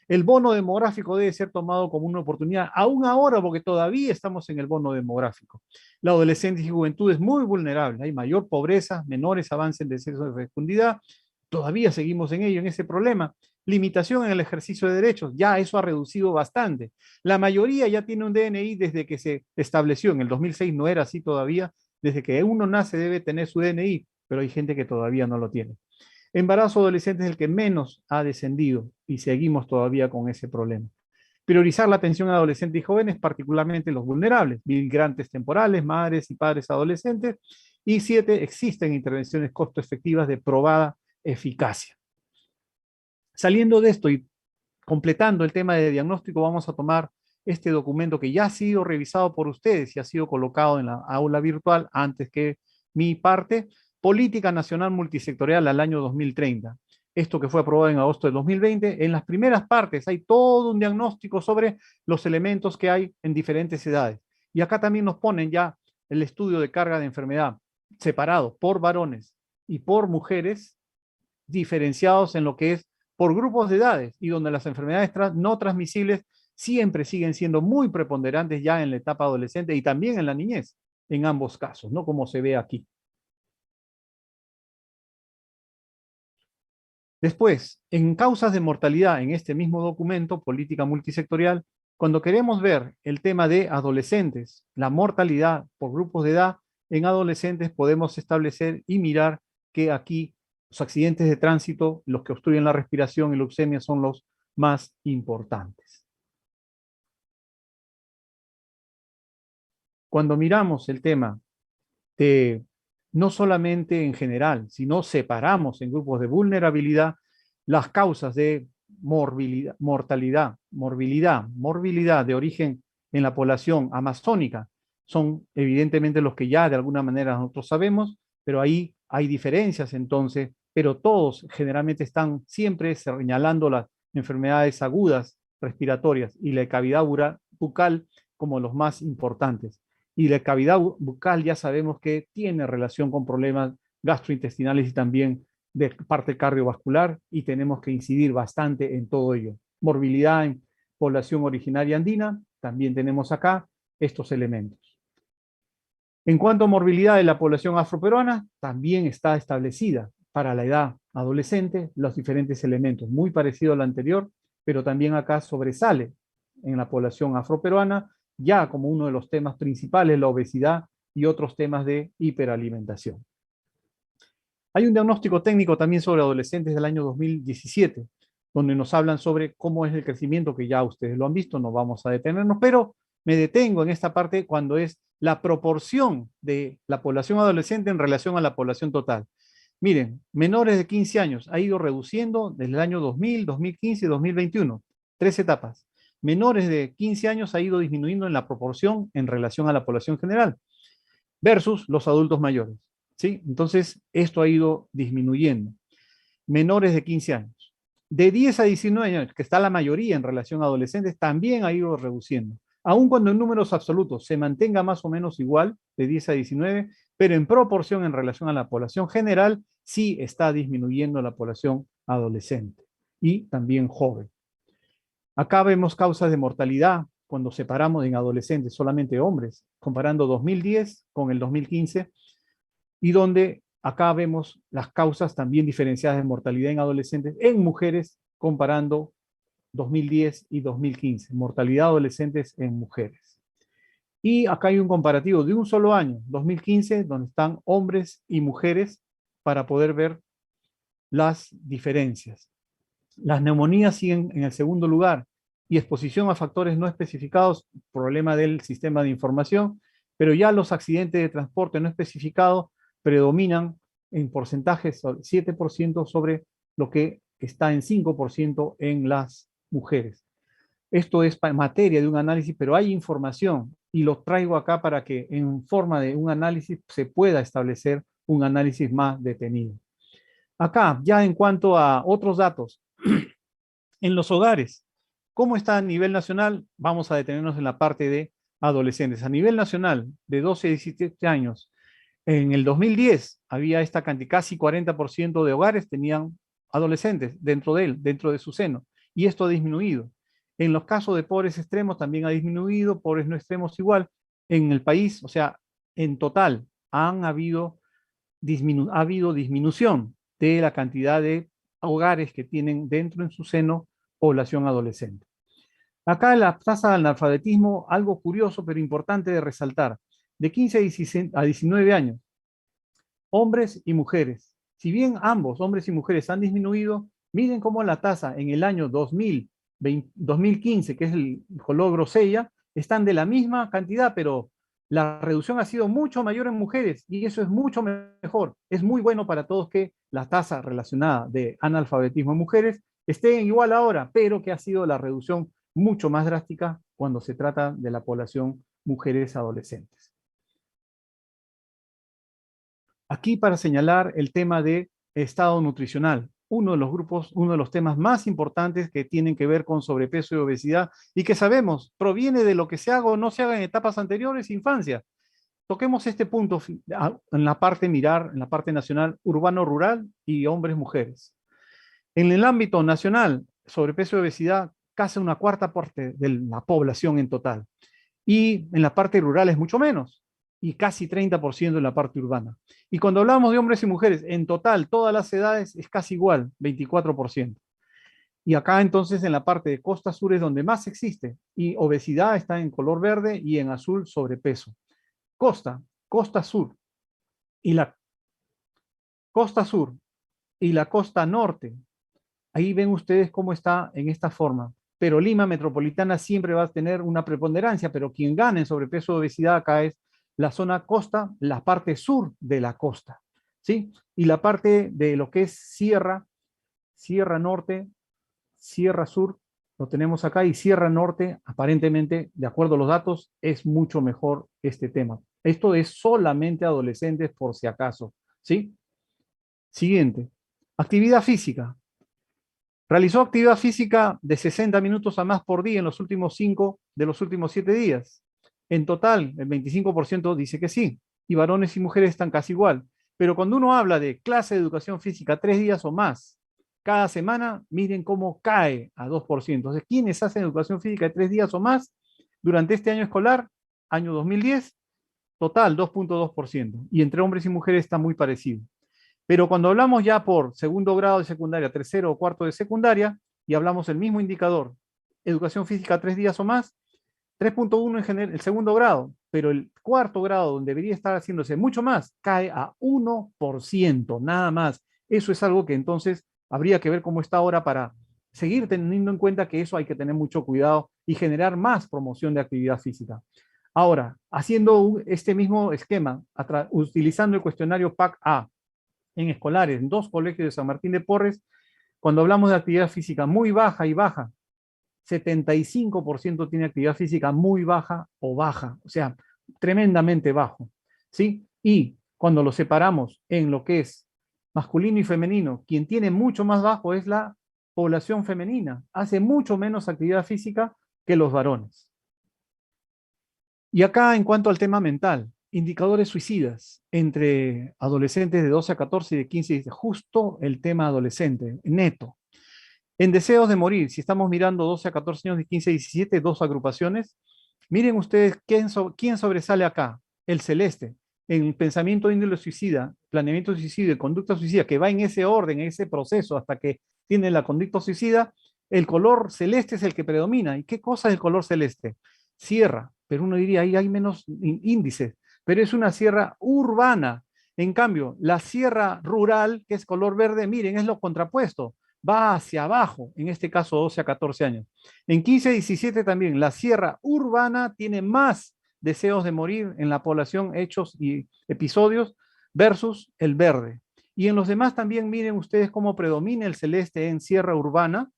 El bono demográfico debe ser tomado como una oportunidad, aún ahora, porque todavía estamos en el bono demográfico. La adolescencia y juventud es muy vulnerable, hay mayor pobreza, menores avances en descenso de fecundidad, todavía seguimos en ello, en ese problema. Limitación en el ejercicio de derechos, ya eso ha reducido bastante. La mayoría ya tiene un DNI desde que se estableció, en el 2006 no era así todavía, desde que uno nace debe tener su DNI, pero hay gente que todavía no lo tiene. Embarazo adolescente es el que menos ha descendido y seguimos todavía con ese problema. Priorizar la atención a adolescentes y jóvenes, particularmente los vulnerables, migrantes temporales, madres y padres adolescentes. Y 7, existen intervenciones costo efectivas de probada eficacia. Saliendo de esto y completando el tema de diagnóstico, vamos a tomar este documento que ya ha sido revisado por ustedes y ha sido colocado en la aula virtual antes que mi parte, Política Nacional Multisectorial al año 2030. Esto que fue aprobado en agosto de 2020, en las primeras partes hay todo un diagnóstico sobre los elementos que hay en diferentes edades. Y acá también nos ponen ya el estudio de carga de enfermedad separado por varones y por mujeres, diferenciados en lo que es por grupos de edades y donde las enfermedades no transmisibles siempre siguen siendo muy preponderantes ya en la etapa adolescente y también en la niñez, en ambos casos, ¿no? Como se ve aquí. Después, en causas de mortalidad, en este mismo documento, Política Multisectorial, cuando queremos ver el tema de adolescentes, la mortalidad por grupos de edad, en adolescentes podemos establecer y mirar que aquí los accidentes de tránsito, los que obstruyen la respiración y la leucemia son los más importantes. Cuando miramos el tema de no solamente en general, sino separamos en grupos de vulnerabilidad las causas de morbilidad de origen en la población amazónica, son evidentemente los que ya de alguna manera nosotros sabemos, pero ahí hay diferencias entonces, pero todos generalmente están siempre señalando las enfermedades agudas respiratorias y la cavidad bucal como los más importantes. Y la cavidad bucal ya sabemos que tiene relación con problemas gastrointestinales y también de parte cardiovascular, y tenemos que incidir bastante en todo ello. Morbilidad en población originaria andina, también tenemos acá estos elementos. En cuanto a morbilidad de la población afroperuana, también está establecida para la edad adolescente los diferentes elementos, muy parecido al anterior, pero también acá sobresale en la población afroperuana ya como uno de los temas principales, la obesidad y otros temas de hiperalimentación. Hay un diagnóstico técnico también sobre adolescentes del año 2017, donde nos hablan sobre cómo es el crecimiento, que ya ustedes lo han visto, no vamos a detenernos, pero me detengo en esta parte cuando es la proporción de la población adolescente en relación a la población total. Miren, menores de 15 años ha ido reduciendo desde el año 2000, 2015 y 2021, 3 etapas. Menores de 15 años ha ido disminuyendo en la proporción en relación a la población general, versus los adultos mayores, ¿sí? Entonces, esto ha ido disminuyendo. Menores de 15 años. De 10 a 19 años, que está la mayoría en relación a adolescentes, también ha ido reduciendo. Aun cuando en números absolutos se mantenga más o menos igual, de 10 a 19, pero en proporción en relación a la población general, sí está disminuyendo la población adolescente y también joven. Acá vemos causas de mortalidad cuando separamos en adolescentes solamente hombres, comparando 2010 con el 2015, y donde acá vemos las causas también diferenciadas de mortalidad en adolescentes en mujeres, comparando 2010 y 2015, mortalidad adolescentes en mujeres. Y acá hay un comparativo de un solo año, 2015, donde están hombres y mujeres para poder ver las diferencias. Las neumonías siguen en el segundo lugar y exposición a factores no especificados, problema del sistema de información, pero ya los accidentes de transporte no especificados predominan en porcentajes 7% sobre lo que está en 5% en las mujeres. Esto es materia de un análisis, pero hay información y lo traigo acá para que en forma de un análisis se pueda establecer un análisis más detenido. Acá, ya en cuanto a otros datos, en los hogares, ¿cómo está a nivel nacional? Vamos a detenernos en la parte de adolescentes. A nivel nacional, de 12 a 17 años, en el 2010 había esta cantidad, casi 40% de hogares tenían adolescentes dentro de su seno, y esto ha disminuido. En los casos de pobres extremos también ha disminuido, pobres no extremos igual. En el país, o sea, en total, ha habido disminución de la cantidad de hogares que tienen dentro en su seno población adolescente. Acá la tasa de analfabetismo, algo curioso pero importante de resaltar, de 15 a 19 años, hombres y mujeres. Si bien ambos, hombres y mujeres, han disminuido, miren cómo la tasa en el año 2015, que es el color grosella, están de la misma cantidad, pero la reducción ha sido mucho mayor en mujeres y eso es mucho mejor. Es muy bueno para todos que la tasa relacionada de analfabetismo en mujeres esté igual ahora, pero que ha sido la reducción mucho más drástica cuando se trata de la población mujeres adolescentes. Aquí para señalar el tema de estado nutricional, uno de los grupos, uno de los temas más importantes que tienen que ver con sobrepeso y obesidad y que sabemos proviene de lo que se haga o no se haga en etapas anteriores, infancia. Toquemos este punto en la parte mirar, en la parte nacional, urbano-rural y hombres-mujeres. En el ámbito nacional, sobrepeso y obesidad, casi una cuarta parte de la población en total. Y en la parte rural es mucho menos, y casi 30% en la parte urbana. Y cuando hablamos de hombres y mujeres, en total, todas las edades es casi igual, 24%. Y acá entonces en la parte de costa sur es donde más existe, y obesidad está en color verde y en azul sobrepeso. Costa sur y la costa sur y la costa norte. Ahí ven ustedes cómo está en esta forma. Pero Lima metropolitana siempre va a tener una preponderancia, pero quien gana en sobrepeso o obesidad acá es la zona costa, la parte sur de la costa, ¿sí? Y la parte de lo que es sierra, sierra norte, sierra sur, lo tenemos acá, y sierra norte, aparentemente, de acuerdo a los datos, es mucho mejor este tema. Esto es solamente adolescentes por si acaso, ¿sí? Siguiente, actividad física. Realizó actividad física de 60 minutos a más por día en los últimos 5 de los últimos 7 días. En total, el 25% dice que sí, y varones y mujeres están casi igual. Pero cuando uno habla de clase de educación física 3 días o más, cada semana, miren cómo cae a 2%. Entonces, ¿quiénes hacen educación física de 3 días o más durante este año escolar, año 2010? Total, 2.2%. Y entre hombres y mujeres está muy parecido. Pero cuando hablamos ya por segundo grado de secundaria, tercero o cuarto de secundaria, y hablamos el mismo indicador, educación física 3 días o más, 3.1 en general, el segundo grado, pero el cuarto grado, donde debería estar haciéndose mucho más, cae a 1%, nada más. Eso es algo que entonces habría que ver cómo está ahora para seguir teniendo en cuenta que eso hay que tener mucho cuidado y generar más promoción de actividad física. Ahora, haciendo este mismo esquema, utilizando el cuestionario PAC-A, en escolares, en 2 colegios de San Martín de Porres, cuando hablamos de actividad física muy baja y baja, 75% tiene actividad física muy baja o baja, o sea, tremendamente bajo, ¿sí? Y cuando lo separamos en lo que es masculino y femenino, quien tiene mucho más bajo es la población femenina, hace mucho menos actividad física que los varones. Y acá, en cuanto al tema mental, indicadores suicidas entre adolescentes de 12 a 14 y de 15 a 16, justo el tema adolescente, neto. En deseos de morir, si estamos mirando 12 a 14 años de 15 a 17, 2 agrupaciones, miren ustedes quién sobresale acá, el celeste, en el pensamiento de índole suicida, planeamiento suicida y conducta suicida, que va en ese orden, en ese proceso, hasta que tiene la conducta suicida, el color celeste es el que predomina. ¿Y qué cosa es el color celeste? Sierra, pero uno diría, ahí hay menos índices, pero es una sierra urbana. En cambio, la sierra rural, que es color verde, miren, es lo contrapuesto, va hacia abajo, en este caso 12 a 14 años. En 15 a 17 también, la sierra urbana tiene más deseos de morir en la población, hechos y episodios, versus el verde. Y en los demás también miren ustedes cómo predomina el celeste en sierra urbana,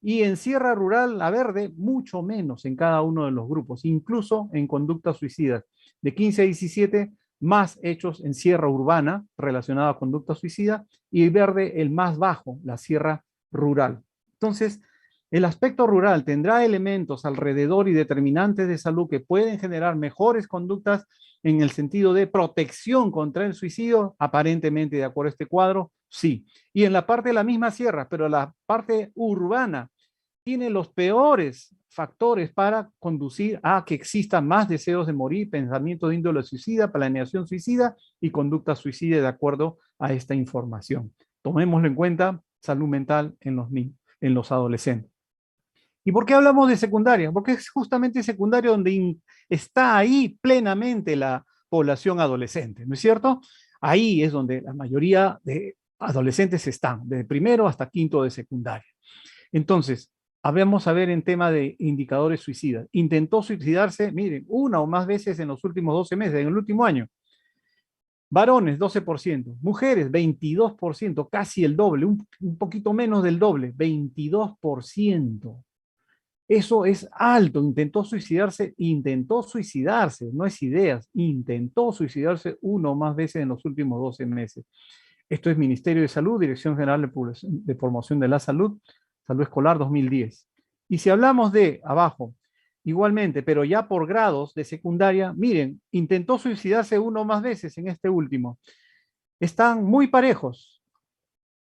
y en sierra rural, la verde, mucho menos en cada uno de los grupos, incluso en conductas suicidas. De 15 a 17, más hechos en sierra urbana relacionada a conducta suicida, y el verde el más bajo, la sierra rural. Entonces, el aspecto rural tendrá elementos alrededor y determinantes de salud que pueden generar mejores conductas en el sentido de protección contra el suicidio, aparentemente de acuerdo a este cuadro, sí. Y en la parte de la misma sierra, pero la parte urbana, tiene los peores factores para conducir a que existan más deseos de morir, pensamiento de índole suicida, planeación suicida y conducta suicida de acuerdo a esta información. Tomémoslo en cuenta, salud mental en los niños, en los adolescentes. ¿Y por qué hablamos de secundaria? Porque es justamente secundaria donde está ahí plenamente la población adolescente, ¿no es cierto? Ahí es donde la mayoría de adolescentes están, desde primero hasta quinto de secundaria. Entonces, Vamos a ver en tema de indicadores suicidas. Intentó suicidarse, miren, una o más veces en los últimos 12 meses, en el último año. Varones, 12%. Mujeres, 22%, casi el doble, un poquito menos del doble, 22%. Eso es alto. Intentó suicidarse, no es ideas, intentó suicidarse una o más veces en los últimos 12 meses. Esto es Ministerio de Salud, Dirección General de Promoción de la Salud, Salud Escolar 2010. Y si hablamos de abajo, igualmente, pero ya por grados de secundaria, miren, intentó suicidarse una o más veces en este último. Están muy parejos,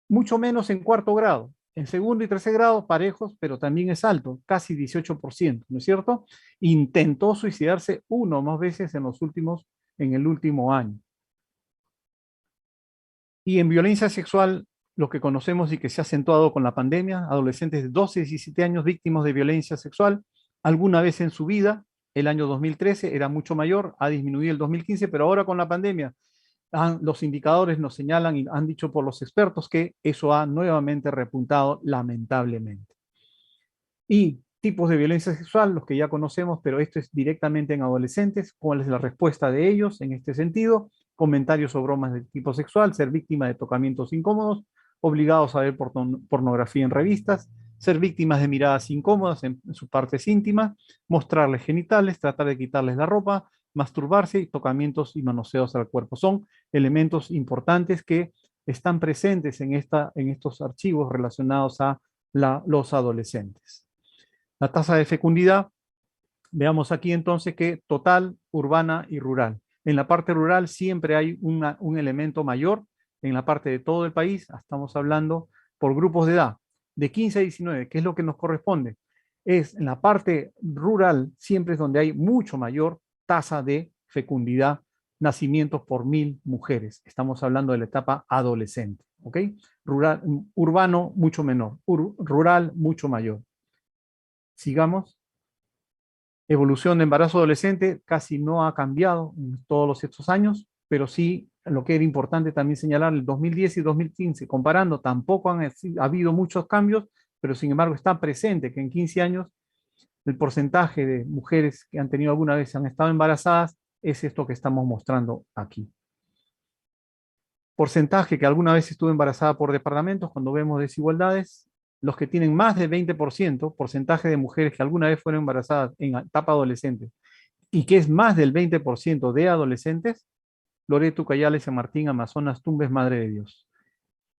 mucho menos en cuarto grado. En segundo y tercer grado, parejos, pero también es alto, casi 18%, ¿no es cierto? Intentó suicidarse una o más veces en el último año. Y en violencia sexual, lo que conocemos y que se ha acentuado con la pandemia, adolescentes de 12 y 17 años víctimas de violencia sexual, alguna vez en su vida, el año 2013 era mucho mayor, ha disminuido el 2015, pero ahora con la pandemia, los indicadores nos señalan y han dicho por los expertos que eso ha nuevamente repuntado lamentablemente. Y tipos de violencia sexual, los que ya conocemos, pero esto es directamente en adolescentes. ¿Cuál es la respuesta de ellos en este sentido? Comentarios o bromas de tipo sexual, ser víctima de tocamientos incómodos, obligados a ver pornografía en revistas, ser víctimas de miradas incómodas en sus partes íntimas, mostrarles genitales, tratar de quitarles la ropa, masturbarse y tocamientos y manoseos al cuerpo. Son elementos importantes que están presentes en estos archivos relacionados a los adolescentes. La tasa de fecundidad, veamos aquí entonces que total, urbana y rural. En la parte rural siempre hay un elemento mayor, en la parte de todo el país, estamos hablando por grupos de edad, de 15 a 19, que es lo que nos corresponde. En la parte rural siempre es donde hay mucho mayor tasa de fecundidad, nacimientos por 1000 mujeres. Estamos hablando de la etapa adolescente, ¿ok? Urbano, mucho menor. Rural, mucho mayor. Sigamos. Evolución de embarazo adolescente casi no ha cambiado en todos estos años, pero sí lo que era importante también señalar, el 2010 y 2015, comparando, tampoco ha habido muchos cambios, pero sin embargo está presente que en 15 años el porcentaje de mujeres que han tenido alguna vez han estado embarazadas es esto que estamos mostrando aquí. Porcentaje que alguna vez estuvo embarazada por departamentos, cuando vemos desigualdades, los que tienen más de 20%, porcentaje de mujeres que alguna vez fueron embarazadas en etapa adolescente, y que es más del 20% de adolescentes, Loreto, Cayales, San Martín, Amazonas, Tumbes, Madre de Dios.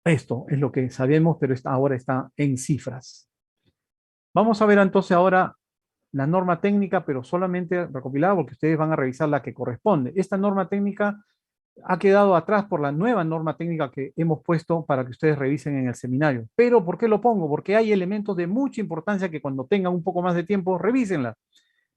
Esto es lo que sabemos, pero ahora está en cifras. Vamos a ver entonces ahora la norma técnica, pero solamente recopilada, porque ustedes van a revisar la que corresponde. Esta norma técnica ha quedado atrás por la nueva norma técnica que hemos puesto para que ustedes revisen en el seminario. Pero, ¿por qué lo pongo? Porque hay elementos de mucha importancia que cuando tengan un poco más de tiempo, revísenla.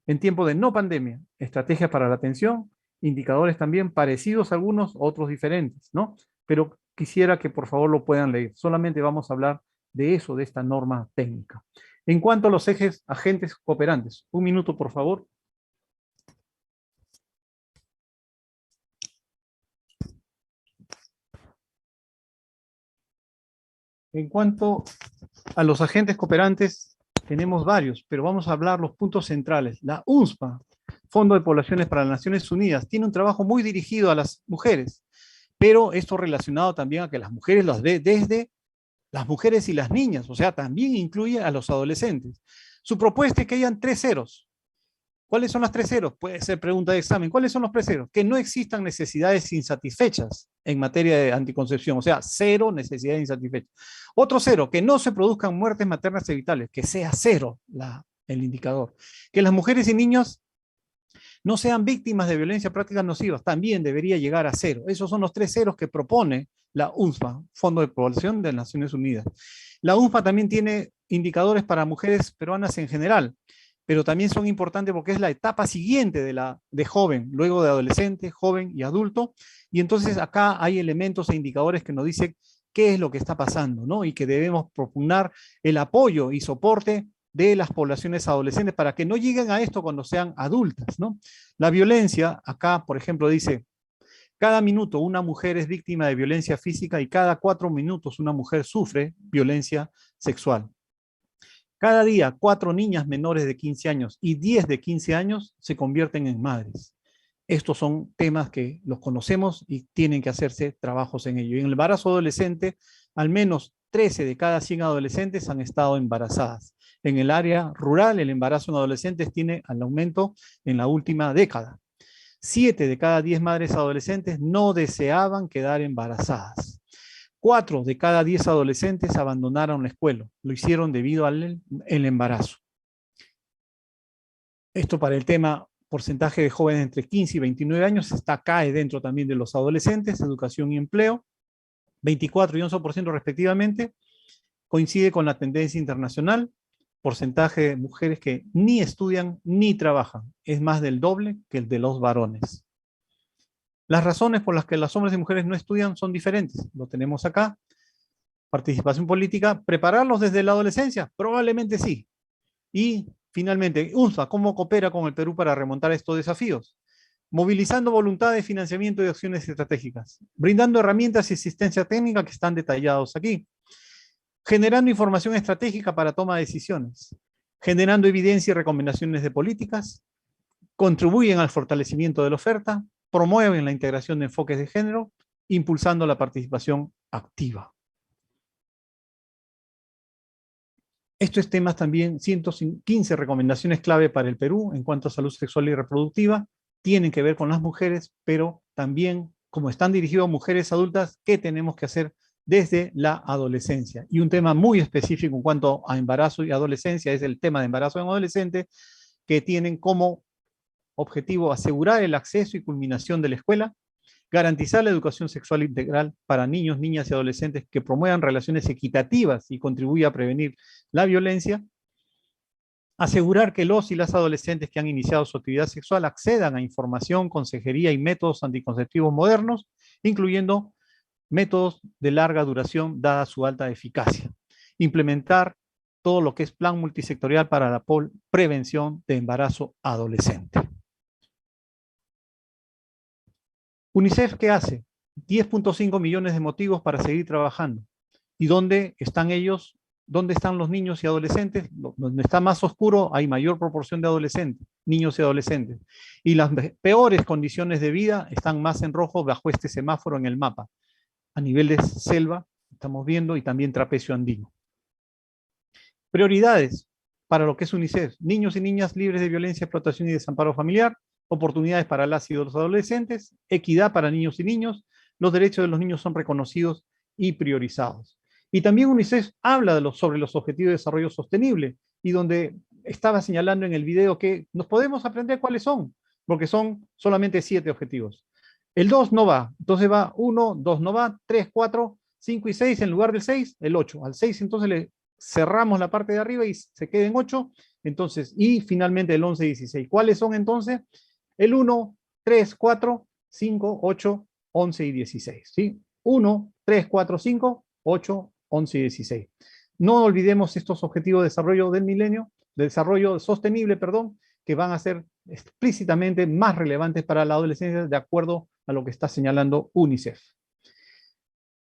En tiempo de no pandemia, estrategias para la atención, indicadores también parecidos algunos, otros diferentes, ¿no? Pero quisiera que por favor lo puedan leer. Solamente vamos a hablar de eso, de esta norma técnica. En cuanto a los ejes agentes cooperantes, un minuto por favor. En cuanto a los agentes cooperantes, tenemos varios, pero vamos a hablar los puntos centrales. La UNSPA, Fondo de Poblaciones para las Naciones Unidas, tiene un trabajo muy dirigido a las mujeres, pero esto relacionado también a que las mujeres las ve desde las mujeres y las niñas, o sea, también incluye a los adolescentes. Su propuesta es que hayan 3 ceros. ¿Cuáles son las 3 ceros? Puede ser pregunta de examen. ¿Cuáles son los 3 ceros? Que no existan necesidades insatisfechas en materia de anticoncepción, o sea, 0 necesidades insatisfechas. Otro 0, que no se produzcan muertes maternas evitables, que sea 0 el indicador. Que las mujeres y niños no sean víctimas de violencia prácticas nocivas, también debería llegar a 0. Esos son los 3 ceros que propone la UNSPA, Fondo de Población de las Naciones Unidas. La UNSPA también tiene indicadores para mujeres peruanas en general, pero también son importantes porque es la etapa siguiente de joven, luego de adolescente, joven y adulto, y entonces acá hay elementos e indicadores que nos dicen qué es lo que está pasando, ¿no? Y que debemos propugnar el apoyo y soporte de las poblaciones adolescentes para que no lleguen a esto cuando sean adultas, ¿no? La violencia, acá, por ejemplo, dice, cada minuto una mujer es víctima de violencia física y cada 4 minutos una mujer sufre violencia sexual. Cada día, 4 niñas menores de 15 años y 10 de 15 años se convierten en madres. Estos son temas que los conocemos y tienen que hacerse trabajos en ello. Y en el embarazo adolescente, al menos 13 de cada 100 adolescentes han estado embarazadas. En el área rural, el embarazo en adolescentes tiene al aumento en la última década. 7 de cada 10 madres adolescentes no deseaban quedar embarazadas. 4 de cada 10 adolescentes abandonaron la escuela. Lo hicieron debido al embarazo. Esto para el tema porcentaje de jóvenes entre 15 y 29 años cae dentro también de los adolescentes, educación y empleo, 24 y 11% respectivamente. Coincide con la tendencia internacional, porcentaje de mujeres que ni estudian ni trabajan. Es más del doble que el de los varones. Las razones por las que los hombres y mujeres no estudian son diferentes. Lo tenemos acá. Participación política. ¿Prepararlos desde la adolescencia? Probablemente sí. Y finalmente, UNSA, ¿cómo coopera con el Perú para remontar estos desafíos? Movilizando voluntad de financiamiento y acciones estratégicas. Brindando herramientas y asistencia técnica que están detallados aquí. Generando información estratégica para toma de decisiones. Generando evidencia y recomendaciones de políticas. Contribuyen al fortalecimiento de la oferta. Promueven la integración de enfoques de género, impulsando la participación activa. Estos temas también, 115 recomendaciones clave para el Perú en cuanto a salud sexual y reproductiva, tienen que ver con las mujeres, pero también, como están dirigidos a mujeres adultas, ¿qué tenemos que hacer desde la adolescencia? Y un tema muy específico en cuanto a embarazo y adolescencia es el tema de embarazo en adolescente, que tienen como objetivo asegurar el acceso y culminación de la escuela, garantizar la educación sexual integral para niños, niñas y adolescentes que promuevan relaciones equitativas y contribuyan a prevenir la violencia, asegurar que los y las adolescentes que han iniciado su actividad sexual accedan a información, consejería y métodos anticonceptivos modernos, incluyendo métodos de larga duración dada su alta eficacia. Implementar todo lo que es plan multisectorial para la prevención de embarazo adolescente. UNICEF, ¿qué hace? 10.5 millones de motivos para seguir trabajando. ¿Y dónde están ellos? ¿Dónde están los niños y adolescentes? Donde está más oscuro hay mayor proporción de adolescentes, niños y adolescentes. Y las peores condiciones de vida están más en rojo bajo este semáforo en el mapa. A nivel de selva, estamos viendo, y también trapecio andino. Prioridades para lo que es UNICEF. Niños y niñas libres de violencia, explotación y desamparo familiar. Oportunidades para las y los adolescentes, equidad para niños y niños, los derechos de los niños son reconocidos y priorizados. Y también UNICEF habla sobre los objetivos de desarrollo sostenible, y donde estaba señalando en el video que nos podemos aprender cuáles son, porque son solamente 7 objetivos. El 2 no va, entonces va 1, 2 no va, 3, 4, 5 y 6, en lugar del 6, el 8. Al 6 entonces le cerramos la parte de arriba y se queda en 8, entonces, y finalmente el 11 y 16. ¿Cuáles son entonces? El 1, 3, 4, 5, 8, 11 y 16. ¿Sí? 1, 3, 4, 5, 8, 11 y 16. No olvidemos estos objetivos de desarrollo del milenio, de desarrollo sostenible, perdón, que van a ser explícitamente más relevantes para la adolescencia de acuerdo a lo que está señalando UNICEF.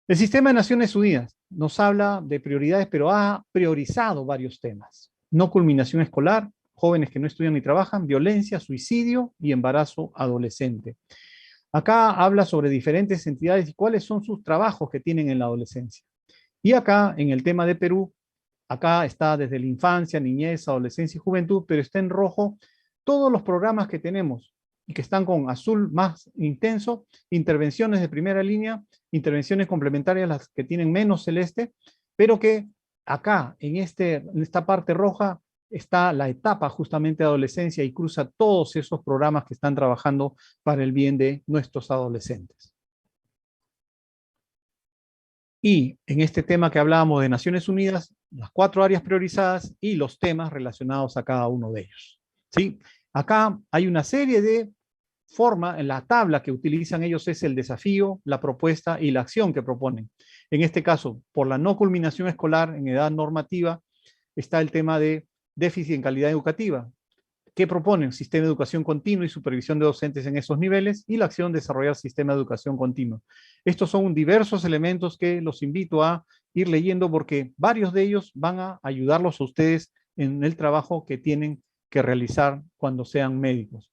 El Sistema de Naciones Unidas nos habla de prioridades, pero ha priorizado varios temas. No culminación escolar, jóvenes que no estudian ni trabajan, violencia, suicidio y embarazo adolescente. Acá habla sobre diferentes entidades y cuáles son sus trabajos que tienen en la adolescencia. Y acá, en el tema de Perú, acá está desde la infancia, niñez, adolescencia y juventud, pero está en rojo todos los programas que tenemos y que están con azul más intenso, intervenciones de primera línea, intervenciones complementarias, las que tienen menos celeste, pero que acá, en esta parte roja, está la etapa justamente de adolescencia y cruza todos esos programas que están trabajando para el bien de nuestros adolescentes. Y en este tema que hablábamos de Naciones Unidas, las 4 áreas priorizadas y los temas relacionados a cada uno de ellos. ¿Sí? Acá hay una serie de formas, en la tabla que utilizan ellos es el desafío, la propuesta y la acción que proponen. En este caso, por la no culminación escolar en edad normativa, está el tema de déficit en calidad educativa. ¿Qué proponen? Sistema de educación continua y supervisión de docentes en esos niveles y la acción de desarrollar sistema de educación continua. Estos son diversos elementos que los invito a ir leyendo porque varios de ellos van a ayudarlos a ustedes en el trabajo que tienen que realizar cuando sean médicos.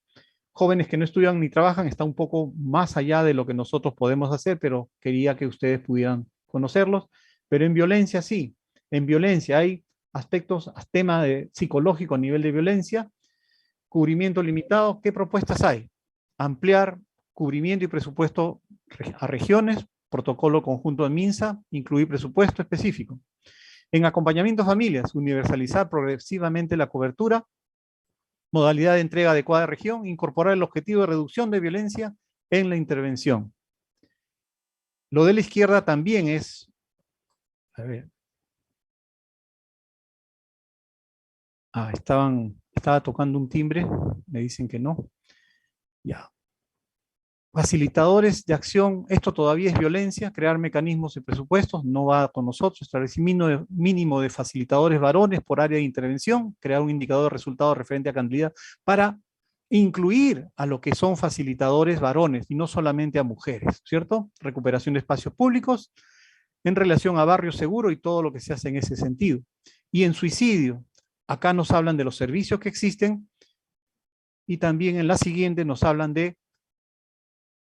Jóvenes que no estudian ni trabajan está un poco más allá de lo que nosotros podemos hacer, pero quería que ustedes pudieran conocerlos. Pero en violencia sí, en violencia hay aspectos, tema psicológico a nivel de violencia, cubrimiento limitado. ¿Qué propuestas hay? Ampliar cubrimiento y presupuesto a regiones, protocolo conjunto de MINSA, incluir presupuesto específico. En acompañamiento a familias, universalizar progresivamente la cobertura, modalidad de entrega adecuada de región, incorporar el objetivo de reducción de violencia en la intervención. Lo de la izquierda también es, a ver, estaba tocando un timbre, me dicen que no. Ya. Facilitadores de acción, esto todavía es violencia, crear mecanismos y presupuestos, no va con nosotros, establecimiento mínimo de facilitadores varones por área de intervención, crear un indicador de resultados referente a cantidad para incluir a lo que son facilitadores varones y no solamente a mujeres, ¿cierto? Recuperación de espacios públicos en relación a barrio seguro y todo lo que se hace en ese sentido. Y en suicidio, acá nos hablan de los servicios que existen y también en la siguiente nos hablan de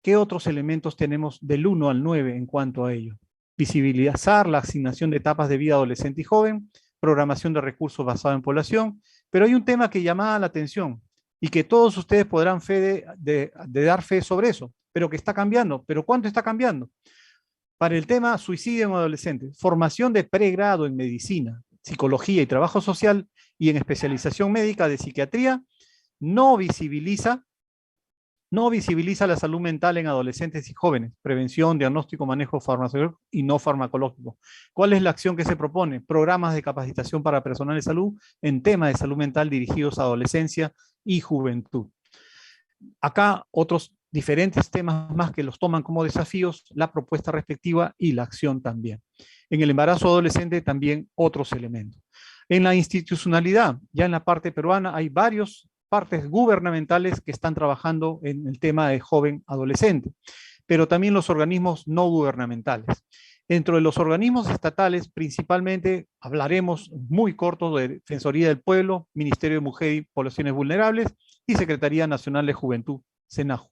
¿qué otros elementos tenemos del 1 al 9 en cuanto a ello? Visibilizar la asignación de etapas de vida adolescente y joven, programación de recursos basado en población, pero hay un tema que llamaba la atención y que todos ustedes podrán de dar fe sobre eso, pero que está cambiando. ¿Pero cuánto está cambiando? Para el tema suicidio en adolescentes, formación de pregrado en medicina, psicología y trabajo social y en especialización médica de psiquiatría, no visibiliza la salud mental en adolescentes y jóvenes, prevención, diagnóstico, manejo farmacológico y no farmacológico. ¿Cuál es la acción que se propone? Programas de capacitación para personal de salud en temas de salud mental dirigidos a adolescencia y juventud. Acá otros diferentes temas más que los toman como desafíos, la propuesta respectiva y la acción también. En el embarazo adolescente también otros elementos. En la institucionalidad, ya en la parte peruana, hay varios partes gubernamentales que están trabajando en el tema de joven adolescente, pero también los organismos no gubernamentales. Dentro de los organismos estatales, principalmente hablaremos muy corto de Defensoría del Pueblo, Ministerio de Mujer y Poblaciones Vulnerables y Secretaría Nacional de Juventud, SENAJU.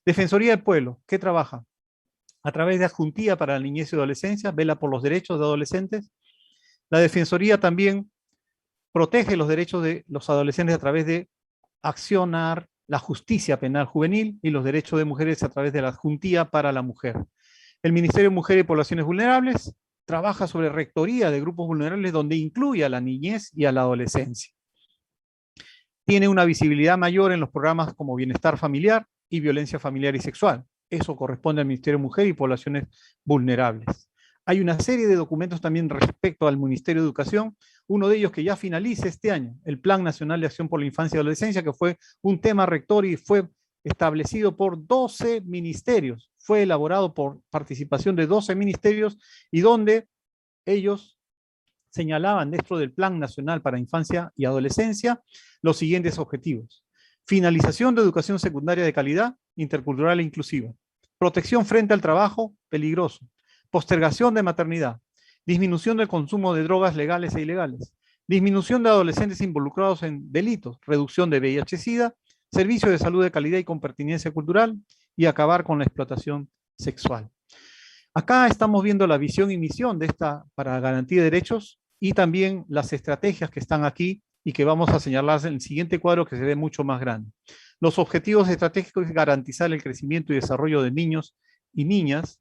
Defensoría del Pueblo, ¿qué trabaja? A través de Adjuntía para la Niñez y Adolescencia, vela por los derechos de adolescentes. La Defensoría también protege los derechos de los adolescentes a través de accionar la justicia penal juvenil y los derechos de mujeres a través de la Adjuntía para la Mujer. El Ministerio de Mujer y Poblaciones Vulnerables trabaja sobre rectoría de grupos vulnerables donde incluye a la niñez y a la adolescencia. Tiene una visibilidad mayor en los programas como Bienestar Familiar y Violencia Familiar y Sexual. Eso corresponde al Ministerio de Mujer y Poblaciones Vulnerables. Hay una serie de documentos también respecto al Ministerio de Educación, uno de ellos que ya finaliza este año, el Plan Nacional de Acción por la Infancia y Adolescencia, que fue un tema rector y fue establecido por 12 ministerios, fue elaborado por participación de 12 ministerios y donde ellos señalaban dentro del Plan Nacional para Infancia y Adolescencia los siguientes objetivos. Finalización de educación secundaria de calidad, intercultural e inclusiva. Protección frente al trabajo peligroso. Postergación de maternidad. Disminución del consumo de drogas legales e ilegales. Disminución de adolescentes involucrados en delitos. Reducción de VIH-Sida. Servicio de salud de calidad y con pertinencia cultural. Y acabar con la explotación sexual. Acá estamos viendo la visión y misión de esta para garantía de derechos y también las estrategias que están aquí y que vamos a señalar en el siguiente cuadro que se ve mucho más grande. Los objetivos estratégicos es garantizar el crecimiento y desarrollo de niños y niñas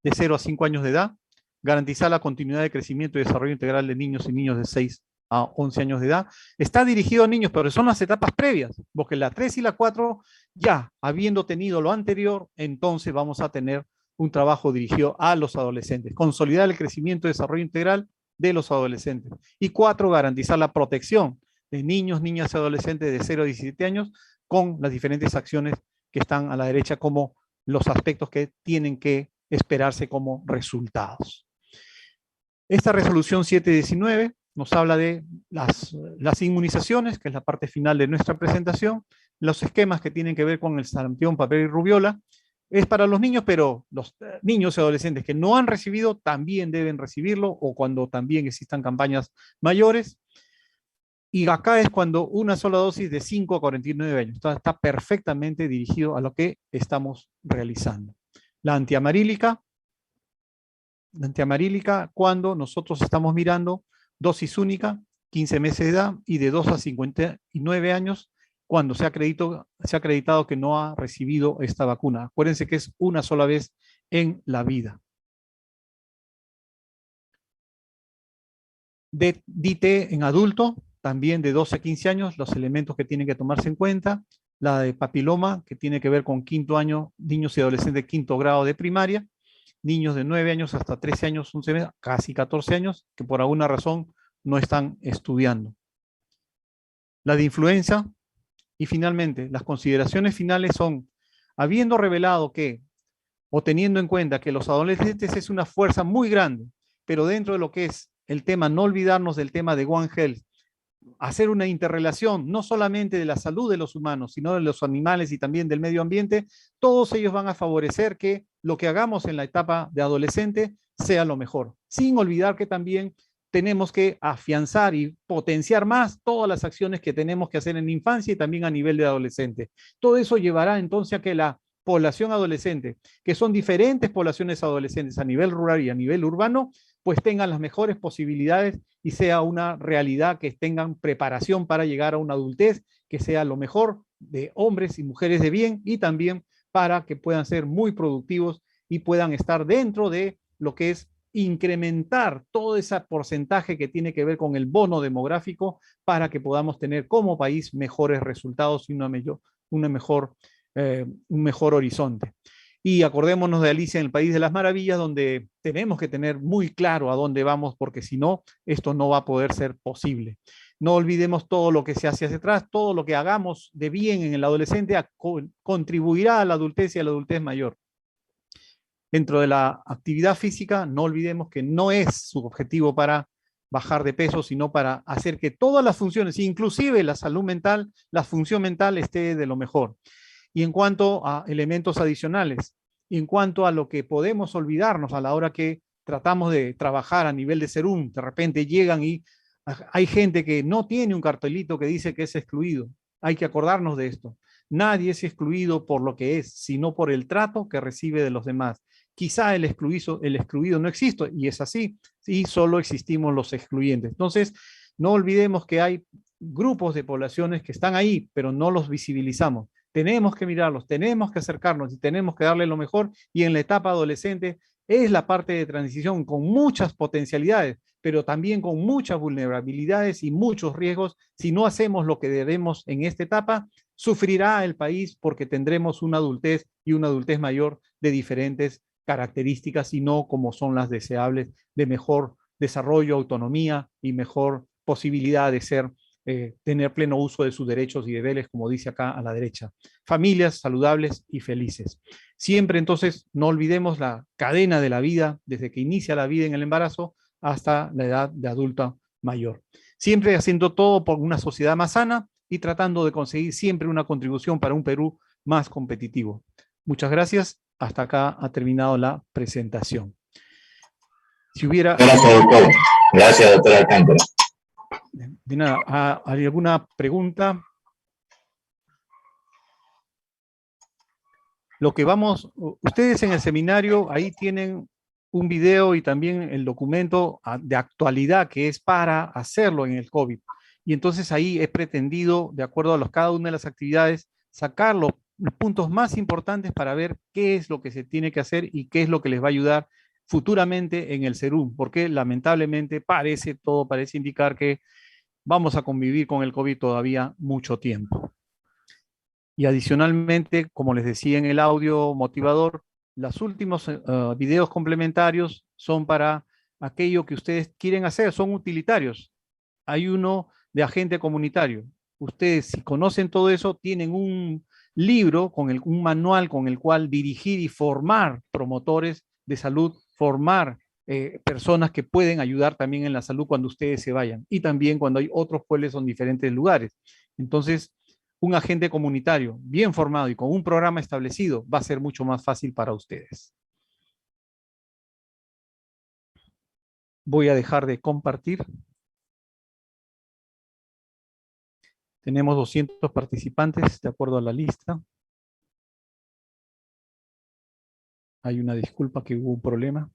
de 0 a 5 años de edad, garantizar la continuidad de crecimiento y desarrollo integral de niños y niños de 6 a 11 años de edad. Está dirigido a niños, pero son las etapas previas, porque la 3 y la 4, ya habiendo tenido lo anterior, entonces vamos a tener un trabajo dirigido a los adolescentes. Consolidar el crecimiento y desarrollo integral de los adolescentes. Y 4, garantizar la protección de niños, niñas y adolescentes de 0 a 17 años con las diferentes acciones que están a la derecha como los aspectos que tienen que esperarse como resultados. Esta resolución 719 nos habla de las inmunizaciones, que es la parte final de nuestra presentación, los esquemas que tienen que ver con el sarampión, papel y rubiola. Es para los niños, pero los niños y adolescentes que no han recibido también deben recibirlo, o cuando también existan campañas mayores. Y acá es cuando una sola dosis de 5 a 49 años. Está perfectamente dirigido a lo que estamos realizando. La antiamarílica, cuando nosotros estamos mirando dosis única, 15 meses de edad y de 2 a 59 años, cuando se ha acreditado que no ha recibido esta vacuna. Acuérdense que es una sola vez en la vida. DIT en adulto, también de 12 a 15 años, los elementos que tienen que tomarse en cuenta. La de papiloma, que tiene que ver con quinto año, niños y adolescentes de quinto grado de primaria, niños de 9 años hasta 13 años, 11 meses, casi 14 años, que por alguna razón no están estudiando. La de influenza, y finalmente, las consideraciones finales son, habiendo revelado que, o teniendo en cuenta que los adolescentes es una fuerza muy grande, pero dentro de lo que es el tema, no olvidarnos del tema de One Health, hacer una interrelación no solamente de la salud de los humanos, sino de los animales y también del medio ambiente, todos ellos van a favorecer que lo que hagamos en la etapa de adolescente sea lo mejor, sin olvidar que también tenemos que afianzar y potenciar más todas las acciones que tenemos que hacer en infancia y también a nivel de adolescente. Todo eso llevará entonces a que la población adolescente, que son diferentes poblaciones adolescentes a nivel rural y a nivel urbano, pues tengan las mejores posibilidades y sea una realidad que tengan preparación para llegar a una adultez que sea lo mejor de hombres y mujeres de bien y también para que puedan ser muy productivos y puedan estar dentro de lo que es incrementar todo ese porcentaje que tiene que ver con el bono demográfico para que podamos tener como país mejores resultados y un mejor horizonte. Y acordémonos de Alicia en el País de las Maravillas, donde tenemos que tener muy claro a dónde vamos, porque si no, esto no va a poder ser posible. No olvidemos todo lo que se hace hacia atrás, todo lo que hagamos de bien en el adolescente contribuirá a la adultez y a la adultez mayor. Dentro de la actividad física, no olvidemos que no es su objetivo para bajar de peso, sino para hacer que todas las funciones, inclusive la salud mental, la función mental esté de lo mejor. Y en cuanto a elementos adicionales, y en cuanto a lo que podemos olvidarnos a la hora que tratamos de trabajar a nivel de Serum, de repente llegan y hay gente que no tiene un cartelito que dice que es excluido. Hay que acordarnos de esto. Nadie es excluido por lo que es, sino por el trato que recibe de los demás. Quizá el excluido no existe, y es así, y solo existimos los excluyentes. Entonces, no olvidemos que hay grupos de poblaciones que están ahí, pero no los visibilizamos. Tenemos que mirarlos, tenemos que acercarnos y tenemos que darle lo mejor. Y en la etapa adolescente es la parte de transición con muchas potencialidades, pero también con muchas vulnerabilidades y muchos riesgos. Si no hacemos lo que debemos en esta etapa, sufrirá el país porque tendremos una adultez y una adultez mayor de diferentes características y no como son las deseables de mejor desarrollo, autonomía y mejor posibilidad de ser tener pleno uso de sus derechos y deberes, como dice acá a la derecha. Familias saludables y felices. Siempre entonces no olvidemos la cadena de la vida, desde que inicia la vida en el embarazo hasta la edad de adulta mayor. Siempre haciendo todo por una sociedad más sana y tratando de conseguir siempre una contribución para un Perú más competitivo. Muchas gracias. Hasta acá ha terminado la presentación. Si hubiera...
Gracias, doctor. Gracias, doctor Alcántara.
De nada, ¿hay alguna pregunta? Lo que ustedes en el seminario, ahí tienen un video y también el documento de actualidad que es para hacerlo en el COVID. Y entonces ahí he pretendido, de acuerdo a cada una de las actividades, sacar los puntos más importantes para ver qué es lo que se tiene que hacer y qué es lo que les va a ayudar futuramente en el Serum, porque lamentablemente todo parece indicar que vamos a convivir con el COVID todavía mucho tiempo. Y adicionalmente, como les decía en el audio motivador, los últimos videos complementarios son para aquello que ustedes quieren hacer, son utilitarios. Hay uno de agente comunitario. Ustedes, si conocen todo eso, tienen un libro, un manual con el cual dirigir y formar promotores de salud, formar personas que pueden ayudar también en la salud cuando ustedes se vayan. Y también cuando hay otros pueblos en diferentes lugares. Entonces, un agente comunitario bien formado y con un programa establecido va a ser mucho más fácil para ustedes. Voy a dejar de compartir. Tenemos 200 participantes de acuerdo a la lista. Hay una disculpa que hubo un problema.